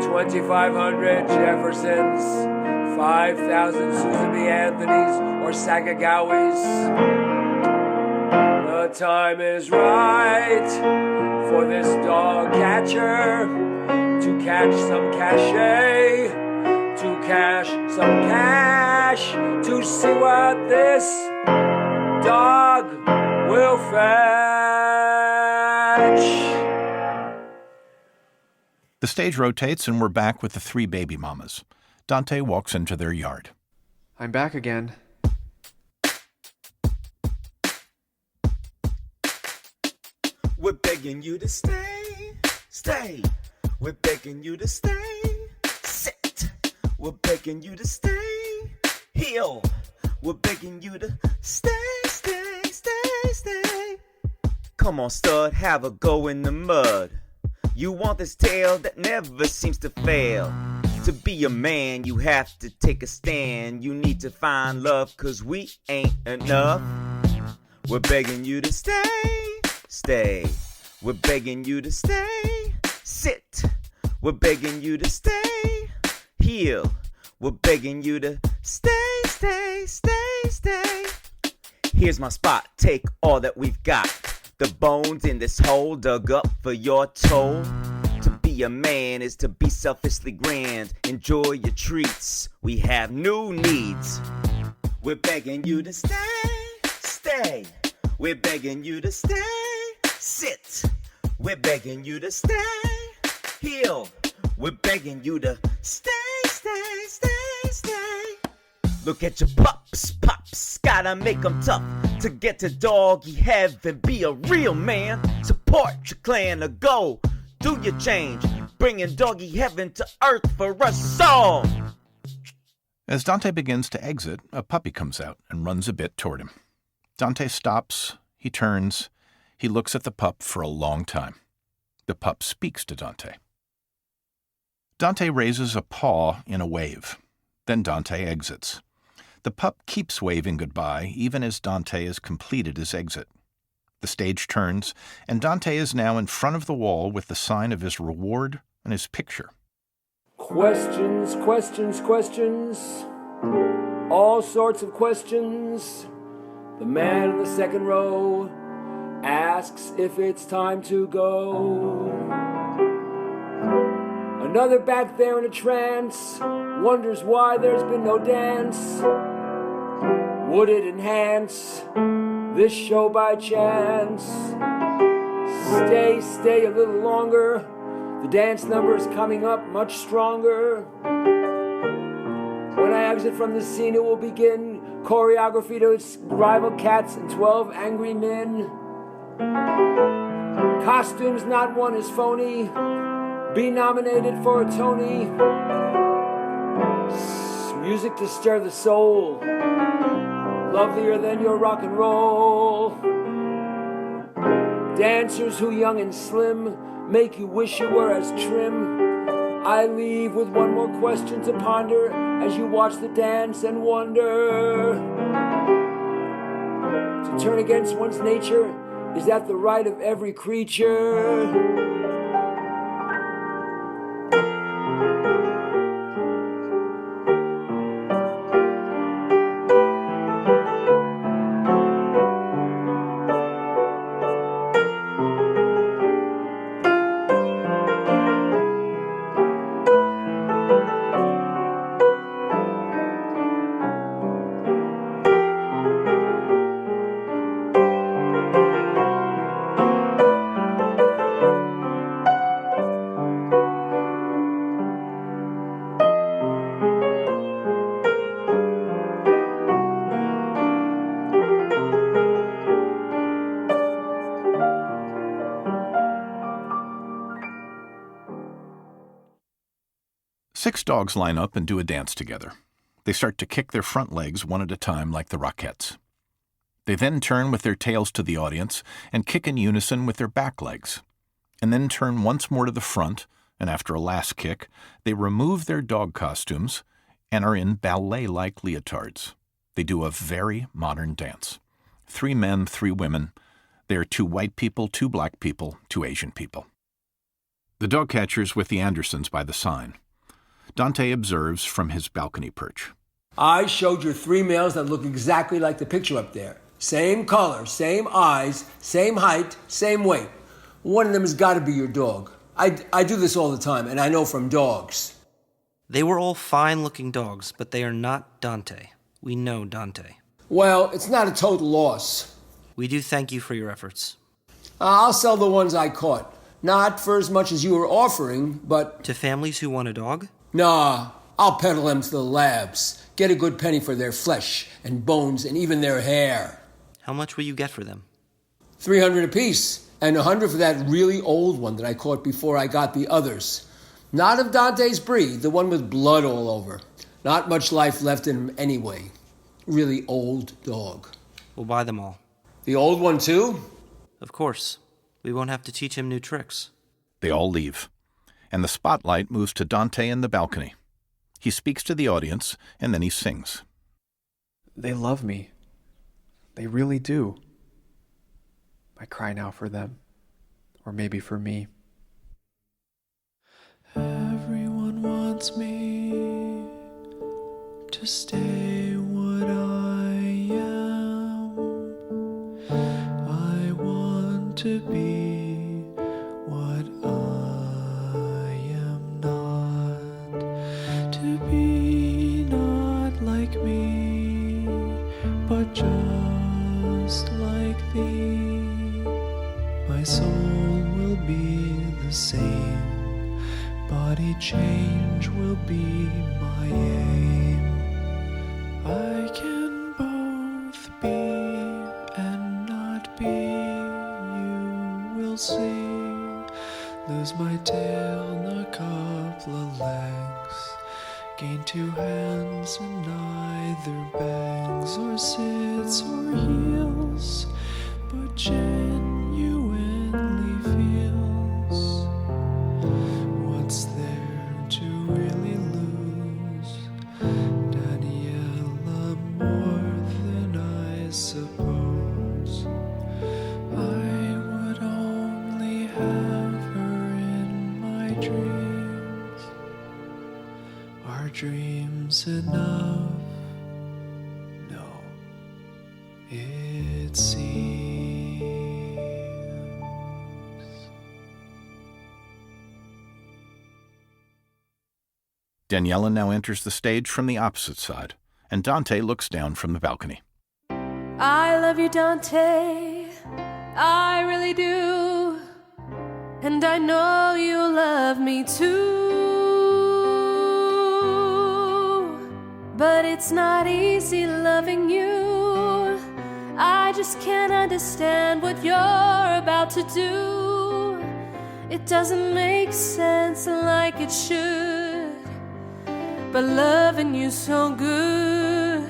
2,500 Jeffersons, 5,000 Susan B. Anthonys or Sagagawis. The time is right for this dog catcher to catch some cachet, to cash some cash, to see what this dog will fetch. The stage rotates and we're back with the 3 baby mamas. Dante walks into their yard. I'm back again. We're begging you to stay, stay. We're begging you to stay, sit. We're begging you to stay, heal. We're begging you to stay, stay, stay, stay. Come on, stud, have a go in the mud. You want this tale that never seems to fail. To be a man, you have to take a stand. You need to find love, 'cause we ain't enough. We're begging you to stay, stay. We're begging you to stay, sit. We're begging you to stay, heal. We're begging you to stay, stay, stay, stay. Here's my spot, take all that we've got. The bones in this hole dug up for your toll. To be a man is to be selfishly grand. Enjoy your treats, we have new needs. We're begging you to stay, stay. We're begging you to stay, sit. We're begging you to stay, heal. We're begging you to stay, stay, stay, stay. Look at your pups, pops, gotta make them tough to get to doggy heaven. Be a real man, support your clan or go. Do your change, bringing doggy heaven to earth for us all. As Dante begins to exit, a puppy comes out and runs a bit toward him. Dante stops, he turns, he looks at the pup for a long time. The pup speaks to Dante. Dante raises a paw in a wave. Then Dante exits. The pup keeps waving goodbye even as Dante has completed his exit. The stage turns, and Dante is now in front of the wall with the sign of his reward and his picture. Questions, questions, questions. All sorts of questions. The man in the second row asks if it's time to go. Another back there in a trance wonders why there's been no dance. Would it enhance this show by chance? Stay a little longer. The The dance number is coming up much stronger. When I exit from the scene, it will begin. Choreography to rival cats and 12 angry men. Costumes, not one is phony. Be nominated for a Tony. Music to stir the soul. Lovelier than your rock and roll. Dancers who young and slim make you wish you were as trim. I leave with one more question to ponder as you watch the dance and wonder. To turn against one's nature, is that the right of every creature? 6 dogs line up and do a dance together. They start to kick their front legs one at a time like the Rockettes. They then turn with their tails to the audience and kick in unison with their back legs, and then turn once more to the front, and after a last kick, they remove their dog costumes and are in ballet-like leotards. They do a very modern dance. 3 men, 3 women. They are 2 white people, 2 black people, 2 Asian people. The dog catcher's with the Andersons by the sign. Dante observes from his balcony perch. I showed you 3 males that look exactly like the picture up there. Same color, same eyes, same height, same weight. One of them has got to be your dog. I do this all the time, and I know from dogs. They were all fine-looking dogs, but they are not Dante. We know Dante. Well, it's not a total loss. We do thank you for your efforts. I'll sell the ones I caught. Not for as much as you were offering, but... To families who want a dog? Nah, I'll peddle them to the labs. Get a good penny for their flesh and bones and even their hair. How much will you get for them? $300 apiece, and $100 for that really old one that I caught before I got the others. Not of Dante's breed, the one with blood all over. Not much life left in him anyway. Really old dog. We'll buy them all. The old one too? Of course. We won't have to teach him new tricks. They all leave, and the spotlight moves to Dante in the balcony. He speaks to the audience, and then he sings. They love me. They really do. I cry now for them, or maybe for me. Everyone wants me to stay what I am. I want to be what I am not. To be not like me, but just like thee. My soul will be the same. Body change will be my aim. I can both be and not be. You will see. Lose my tail in a couple of legs. Gain 2 hands and neither bangs or sits or heels, but genuinely feels. What's there to really lose? Daniela, more than I suppose. I would only have her in my dreams. Are dreams enough? No, it seems. Daniela now enters the stage from the opposite side, and Dante looks down from the balcony. I love you, Dante. I really do. and I know you love me too. But it's not easy loving you. I just can't understand what you're about to do. It doesn't make sense like it should. But loving you so good,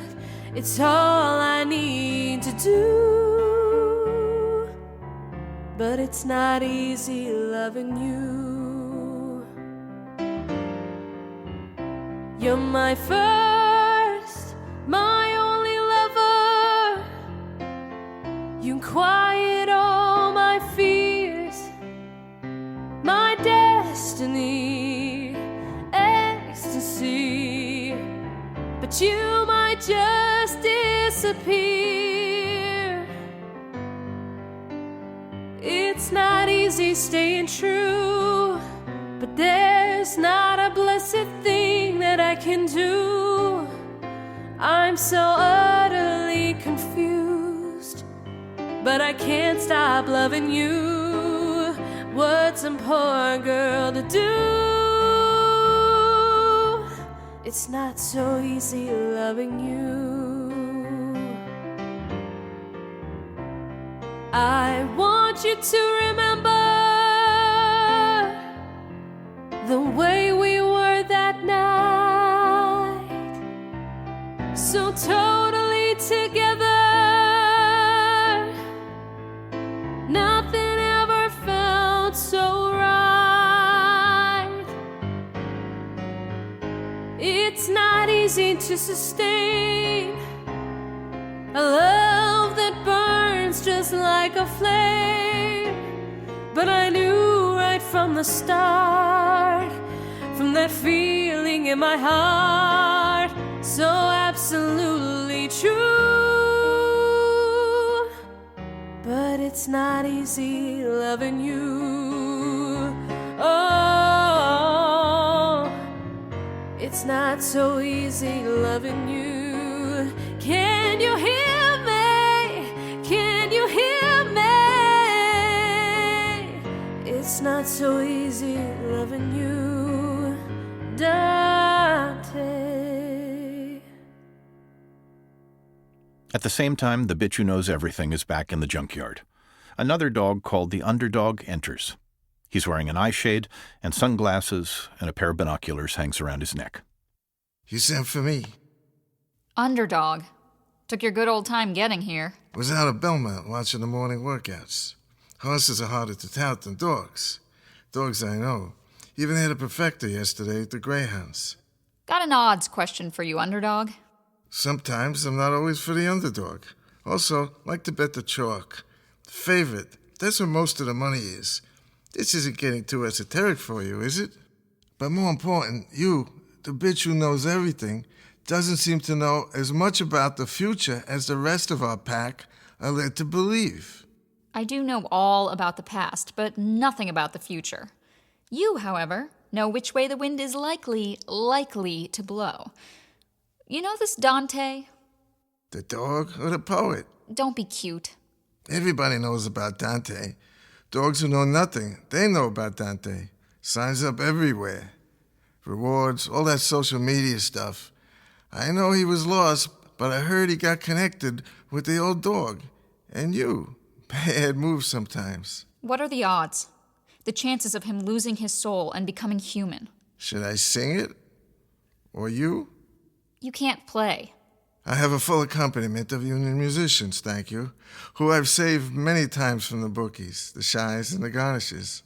it's all I need to do. But it's not easy loving you. You're my first, my only lover. You quiet all my fears, my destiny, ecstasy. But you might just disappear. It's not easy staying true, but there's not a blessed thing that I can do. I'm so utterly confused, but I can't stop loving you. What's a poor girl to do? It's not so easy loving you. I want you to remember the way we were that night, so totally together. Nothing ever felt so right. It's not easy to sustain a love that burns just like a flame. But I knew right from the start, from that feeling in my heart, so absolutely true. But it's not easy loving you. Oh, it's not so easy loving you. Can you hear me? Can you hear me? It's not so easy loving you, Dante. At the same time, the bitch who knows everything is back in the junkyard. Another dog called the Underdog enters. He's wearing an eye shade and sunglasses, and a pair of binoculars hangs around his neck. You sent for me? Underdog. Took your good old time getting here. Was out at Belmont watching the morning workouts. Horses are harder to tout than dogs. Dogs I know. Even had a perfecta yesterday at the Greyhounds. Got an odds question for you, Underdog. Sometimes I'm not always for the underdog. Also, like to bet the chalk. Favorite, that's where most of the money is. This isn't getting too esoteric for you, is it? But more important, you, the bitch who knows everything, doesn't seem to know as much about the future as the rest of our pack are led to believe. I do know all about the past, but nothing about the future. You, however, know which way the wind is likely to blow. You know this Dante? The dog or the poet? Don't be cute. Everybody knows about Dante. Dogs who know nothing, they know about Dante. Signs up everywhere. Rewards, all that social media stuff. I know he was lost, but I heard he got connected with the old dog. And you. Bad move sometimes. What are the odds? The chances of him losing his soul and becoming human? Should I sing it? Or you? You can't play. I have a full accompaniment of union musicians, thank you, who I've saved many times from the bookies, the shies, and the garnishes.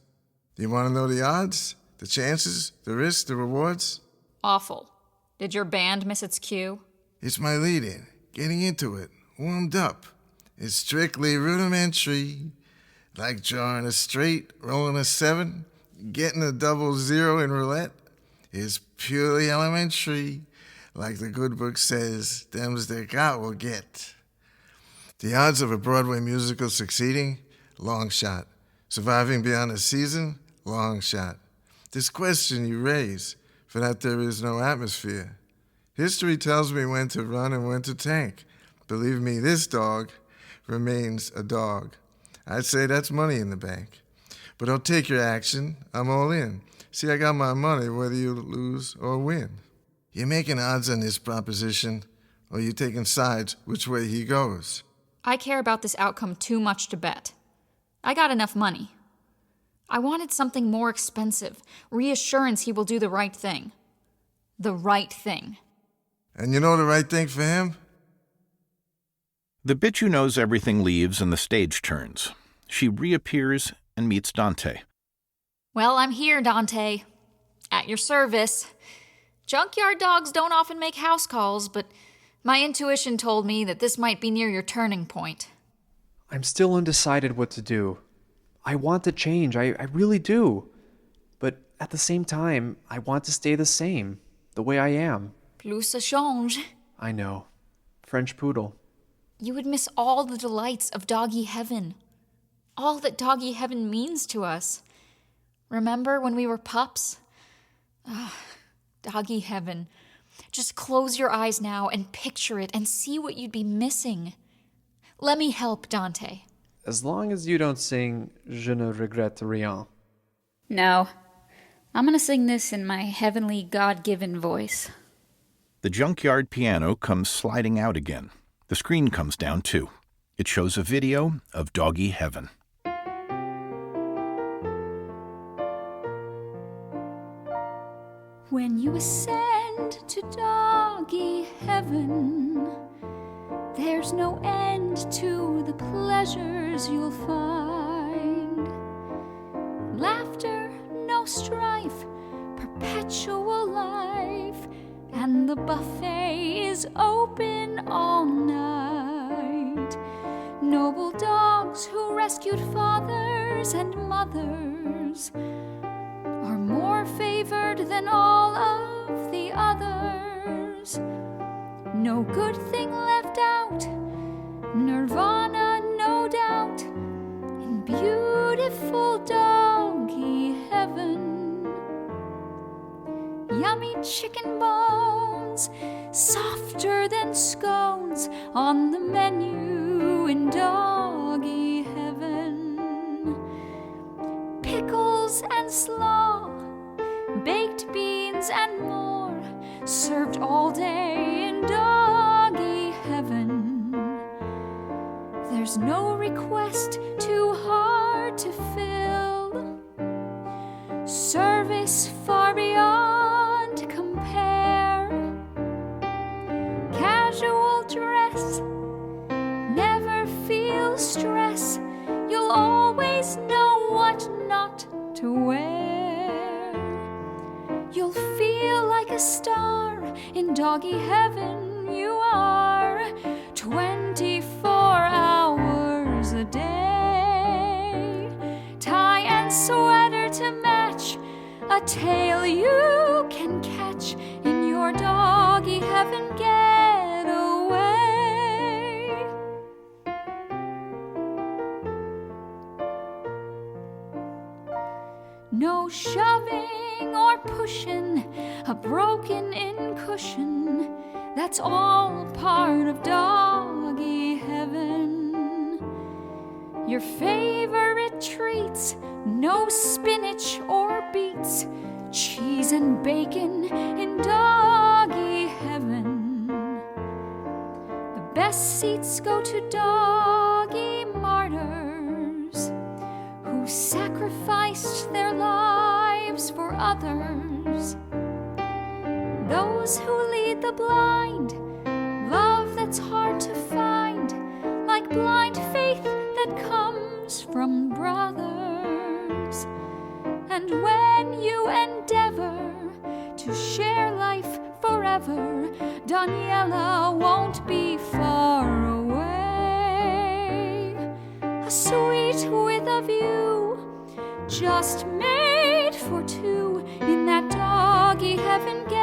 Do you want to know the odds? The chances? The risks? The rewards? Awful. Did your band miss its cue? It's my lead-in, getting into it, warmed up. It's strictly rudimentary, like drawing a straight, rolling a 7, getting a 00 in roulette. It's purely elementary, like the good book says, them's that God will get. The odds of a Broadway musical succeeding? Long shot. Surviving beyond a season? Long shot. This question you raise, for that there is no atmosphere. History tells me when to run and when to tank. Believe me, this dog remains a dog. I'd say that's money in the bank. But I'll take your action. I'm all in. See, I got my money whether you lose or win. You making odds on this proposition, or you taking sides which way he goes? I care about this outcome too much to bet. I got enough money. I wanted something more expensive, reassurance he will do the right thing. The right thing. And you know the right thing for him? The bitch who knows everything leaves and the stage turns. She reappears and meets Dante. Well, I'm here, Dante. At your service. Junkyard dogs don't often make house calls, but my intuition told me that this might be near your turning point. I'm still undecided what to do. I want to change, I really do. But at the same time, I want to stay the same, the way I am. Plus ça change. I know. French poodle. You would miss all the delights of doggy heaven. All that doggy heaven means to us. Remember when we were pups? Doggy heaven. Just close your eyes now and picture it and see what you'd be missing. Let me help, Dante. As long as you don't sing Je ne regrette rien. No. I'm gonna sing this in my heavenly God-given voice. The junkyard piano comes sliding out again. The screen comes down too. It shows a video of doggy heaven. When you ascend to doggy heaven, there's no end to the pleasures you'll find. Laughter, no strife, perpetual life, and the buffet is open all night. Noble dogs who rescued fathers and mothers are more favored than all of the others. No good thing left out, nirvana no doubt, in beautiful doggy heaven. Yummy chicken bones, softer than scones, on the menu in doggy heaven. Pickles and slaw, baked beans and more, served all day in doggy heaven. There's no request too hard to fill, service far beyond compare. Casual dress, never feel stress, you'll always know what not to wear. You'll feel like a star in doggy heaven, you are, 24 hours a day. Tie and sweater to match, a tail you can catch in your doggy heaven getaway. No shoving or pushing, a broken-in cushion, that's all part of doggy heaven. Your favorite treats, no spinach or beets, cheese and bacon in doggy heaven. The best seats go to doggy martyrs who sacrificed their lives for others. Those who lead the blind, love that's hard to find, like blind faith that comes from brothers. And when you endeavor to share life forever, Daniela won't be far away. A sweet with a view, just made for two, in that doggy heaven getaway.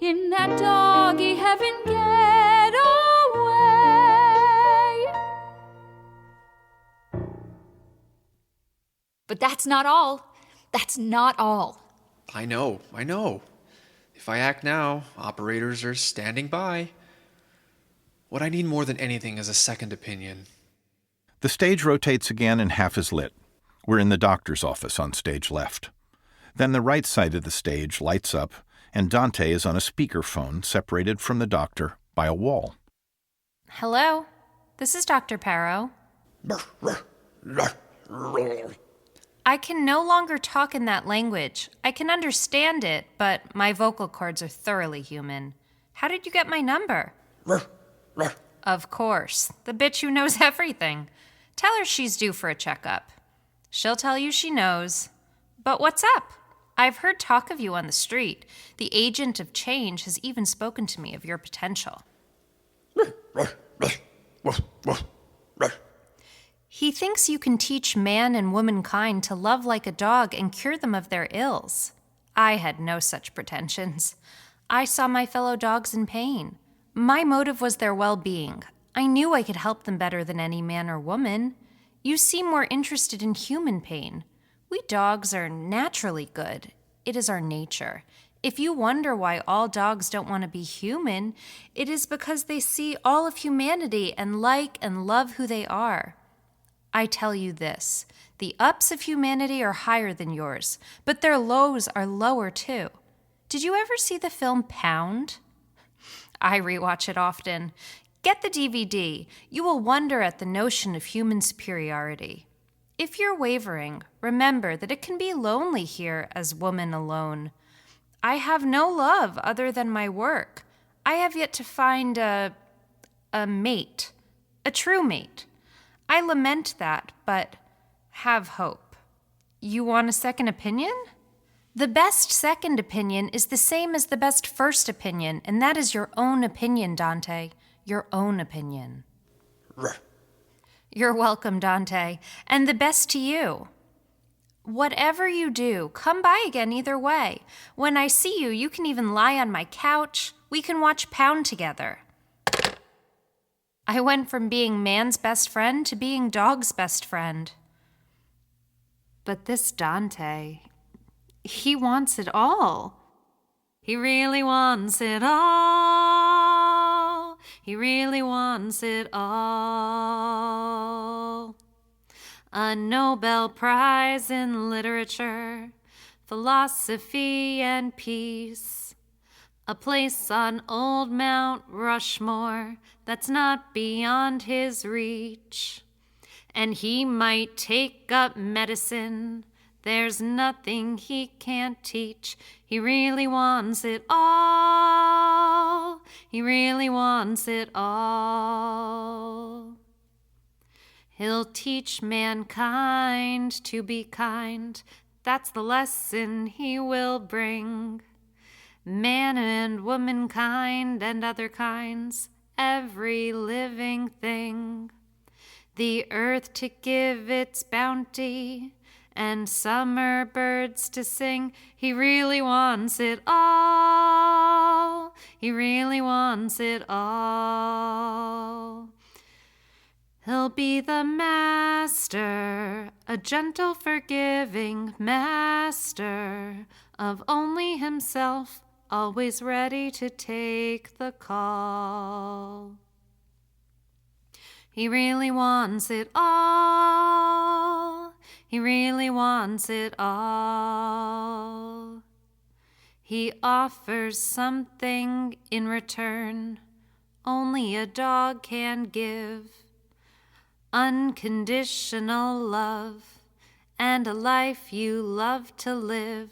In that doggy heaven getaway. But that's not all. That's not all. I know. If I act now, operators are standing by. What I need more than anything is a second opinion. The stage rotates again and half is lit. We're in the doctor's office on stage left. Then the right side of the stage lights up, and Dante is on a speakerphone separated from the doctor by a wall. Hello, this is Dr. Parrow. I can no longer talk in that language. I can understand it, but my vocal cords are thoroughly human. How did you get my number? Of course, the bitch who knows everything. Tell her she's due for a checkup. She'll tell you she knows. But what's up? I've heard talk of you on the street. The agent of change has even spoken to me of your potential. He thinks you can teach man and womankind to love like a dog and cure them of their ills. I had no such pretensions. I saw my fellow dogs in pain. My motive was their well-being. I knew I could help them better than any man or woman. You seem more interested in human pain. We dogs are naturally good. It is our nature. If you wonder why all dogs don't want to be human, it is because they see all of humanity and like and love who they are. I tell you this, the ups of humanity are higher than yours, but their lows are lower too. Did you ever see the film Pound? I rewatch it often. Get the DVD. You will wonder at the notion of human superiority. If you're wavering, remember that it can be lonely here as woman alone. I have no love other than my work. I have yet to find a mate, a true mate. I lament that, but have hope. You want a second opinion? The best second opinion is the same as the best first opinion, and that is your own opinion, Dante. Your own opinion. You're welcome, Dante, and the best to you. Whatever you do, come by again either way. When I see you, you can even lie on my couch. We can watch Pound together. I went from being man's best friend to being dog's best friend. But this Dante, he wants it all. He really wants it all. He really wants it all. A Nobel Prize in literature, philosophy, and peace. A place on old Mount Rushmore that's not beyond his reach. And he might take up medicine. There's nothing he can't teach. He really wants it all. He really wants it all. He'll teach mankind to be kind. That's the lesson he will bring. Man and womankind and other kinds, every living thing. The earth to give its bounty, and summer birds to sing. He really wants it all. He really wants it all. He'll be the master, a gentle, forgiving master of only himself, always ready to take the call. He really wants it all. He really wants it all. He offers something in return only a dog can give. Unconditional love and a life you love to live.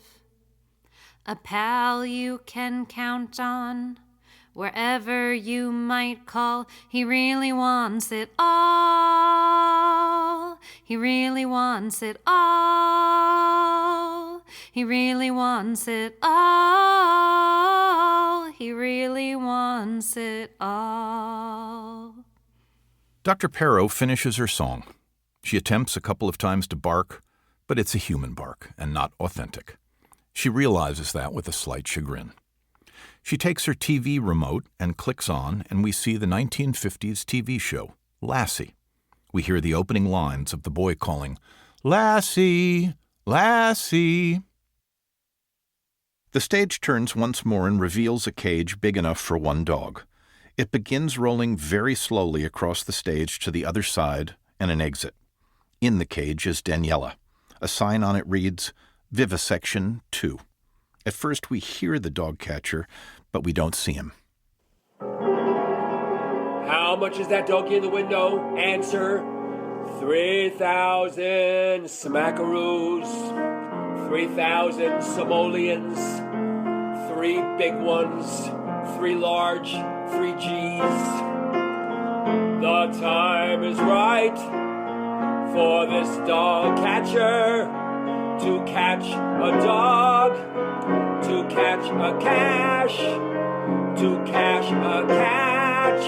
A pal you can count on wherever you might call. He really wants it all. He really wants it all. He really wants it all. He really wants it all. Dr. Parrow finishes her song. She attempts a couple of times to bark, but it's a human bark and not authentic. She realizes that with a slight chagrin. She takes her TV remote and clicks on, and we see the 1950s TV show, Lassie. We hear the opening lines of the boy calling, "Lassie, Lassie." The stage turns once more and reveals a cage big enough for one dog. It begins rolling very slowly across the stage to the other side and an exit. In the cage is Daniela. A sign on it reads, Vivisection 2. At first we hear the dog catcher, but we don't see him. How much is that donkey in the window? Answer, 3,000 smackaroos, 3,000 simoleons, 3 big ones, 3 large, 3 G's. The time is right for this dog catcher to catch a dog, to catch a cash, to cash a catch,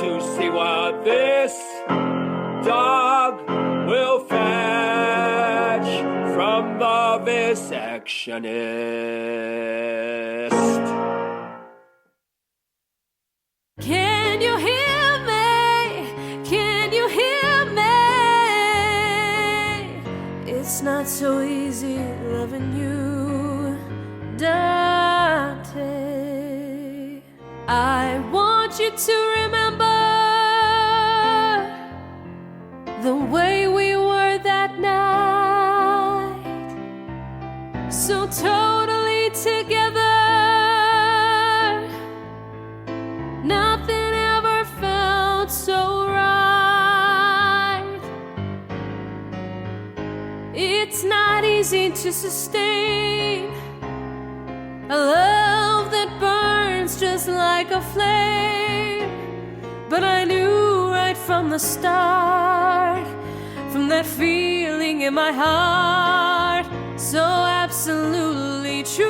to see what this dog will fetch from the vivisectionist. Can you hear me? Can you hear me? It's not so easy loving you, Dante. I want you to remember the way we were that night, so totally together. Nothing ever felt so right. It's not easy to sustain a love that burns just like a flame, but I knew right from the start, from that feeling in my heart, so absolutely true.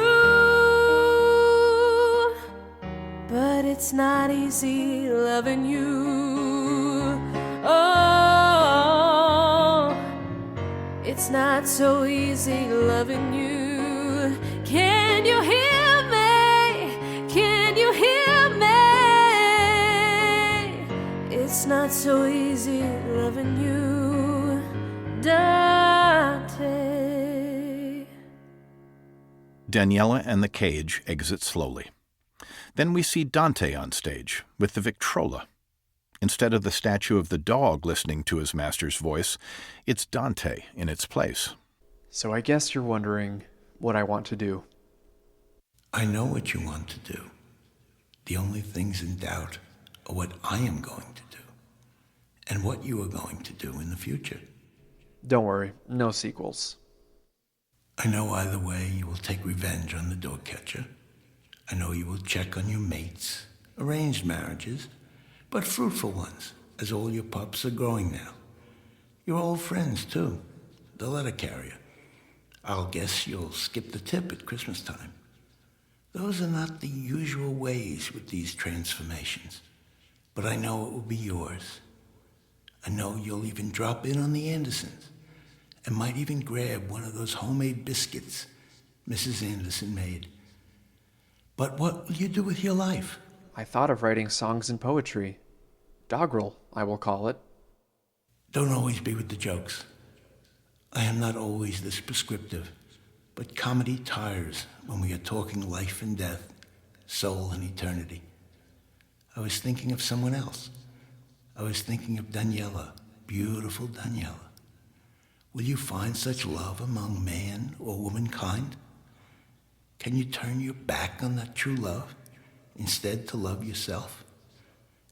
But it's not easy loving you. Oh, it's not so easy loving you. Can you hear me? Can you hear me? It's not so easy loving you, Dante. Daniela and the cage exit slowly. Then we see Dante on stage with the Victrola. Instead of the statue of the dog listening to his master's voice, it's Dante in its place. So I guess you're wondering what I want to do. I know what you want to do. The only things in doubt are what I am going to do and what you are going to do in the future. Don't worry, no sequels. I know either way you will take revenge on the dog catcher. I know you will check on your mates, arranged marriages, but fruitful ones, as all your pups are growing now. Your old friends, too, the letter carrier. I'll guess you'll skip the tip at Christmas time. Those are not the usual ways with these transformations, but I know it will be yours. I know you'll even drop in on the Andersons and might even grab one of those homemade biscuits Mrs. Anderson made. But what will you do with your life? I thought of writing songs and poetry. Doggerel, I will call it. Don't always be with the jokes. I am not always this prescriptive, but comedy tires when we are talking life and death, soul and eternity. I was thinking of someone else. I was thinking of Daniela, beautiful Daniela. Will you find such love among man or womankind? Can you turn your back on that true love, instead to love yourself,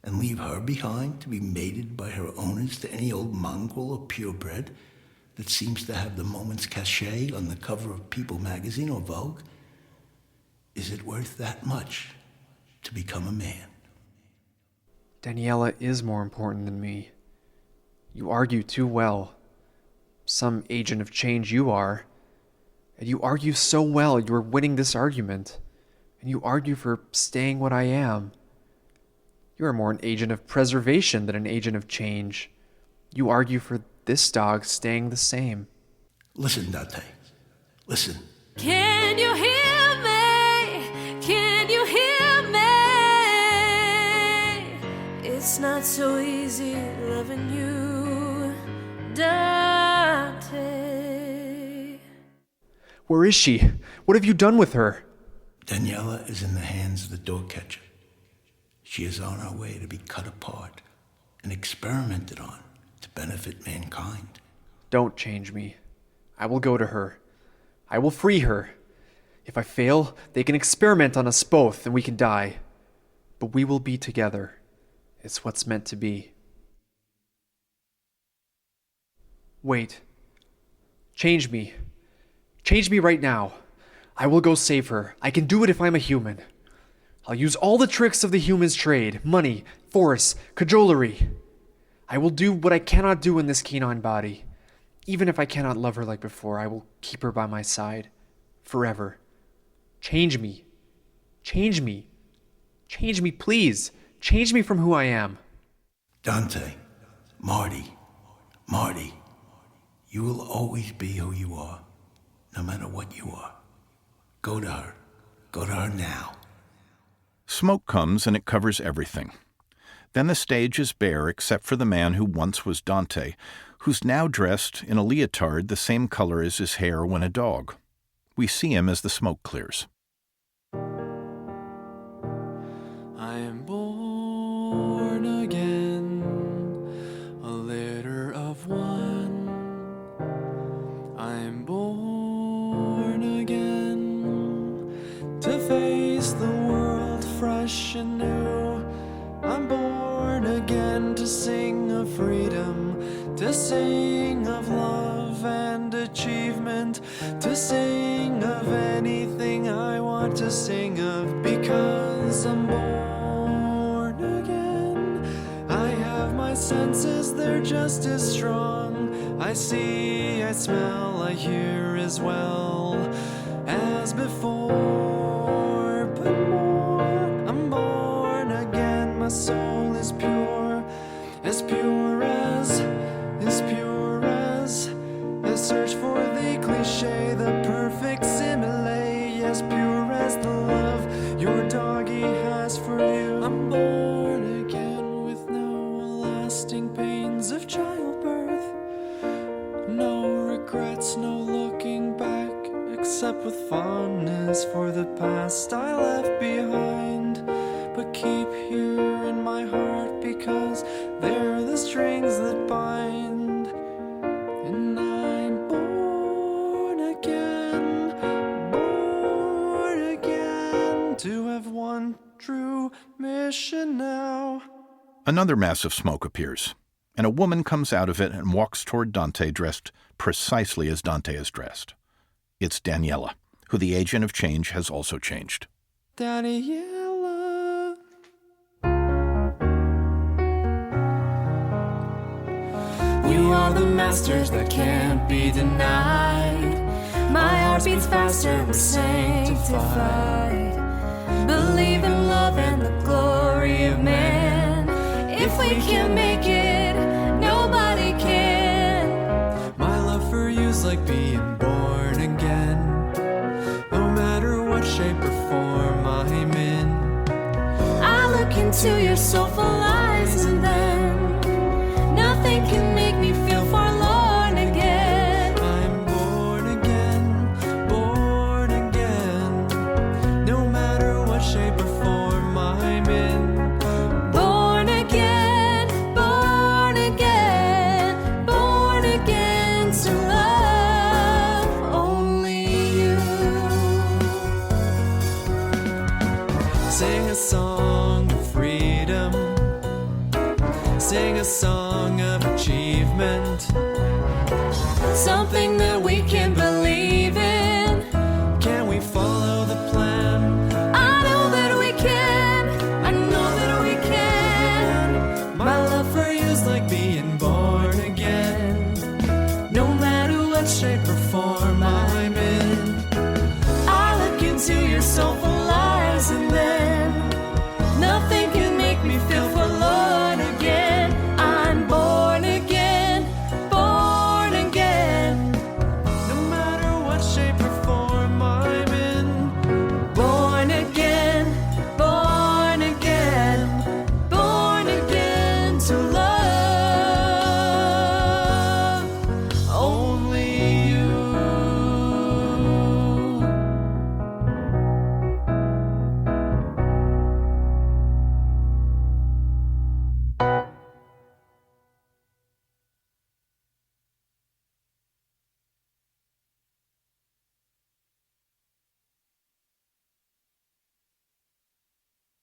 and leave her behind to be mated by her owners to any old mongrel or purebred that seems to have the moment's cachet on the cover of People magazine or Vogue? Is it worth that much to become a man? Daniela is more important than me. You argue too well. Some agent of change you are. And you argue so well you're winning this argument. And you argue for staying what I am. You are more an agent of preservation than an agent of change. You argue for this dog staying the same. Listen, Dante. Listen. Can you hear me? Can you hear me? It's not so easy loving you, Dante. Where is she? What have you done with her? Daniela is in the hands of the dog catcher. She is on her way to be cut apart and experimented on to benefit mankind. Don't change me. I will go to her. I will free her. If I fail, they can experiment on us both and we can die. But we will be together. It's what's meant to be. Wait. Change me. Change me right now. I will go save her. I can do it if I'm a human. I'll use all the tricks of the human's trade, money, force, cajolery. I will do what I cannot do in this canine body. Even if I cannot love her like before, I will keep her by my side. Forever. Change me. Change me. Change me, please. Change me from who I am. Dante, Marty, you will always be who you are, no matter what you are. Go to her. Go to her now. Smoke comes and it covers everything. Then the stage is bare except for the man who once was Dante, who's now dressed in a leotard the same color as his hair when a dog. We see him as the smoke clears. I am born again, a litter of one. I am born again to face the world fresh and new. I'm born again to sing of freedom, to sing of love and achievement, to sing of anything I want to sing of, because I'm born again. I have my senses, they're just as strong. I see, I smell, I hear as well as before, but more. I'm born again, my soul is pure as search for the cliche, the perfect simile, as pure as the love your doggy has for you. I'm born again with no lasting pains of childbirth, no regrets, no looking back, except with fondness for the past I left behind, but keep here in my heart because they're the strings that bind. And I'm born again to have one true mission now. Another mass of smoke appears, and a woman comes out of it and walks toward Dante dressed precisely as Dante is dressed. It's Daniela, who the agent of change has also changed. Daniela. We are the masters that can't be denied. My heart beats faster, we're sanctified. Believe in love and the glory of man. If we can't make it, nobody can. My love for you's like being born again. No matter what shape or form I'm in, I look into your soulful eyes, and then nothing can make me feel forlorn again. I'm born again, no matter what shape or form I'm in. Born again to love only you. Sing a song of freedom, sing a song of achievement, something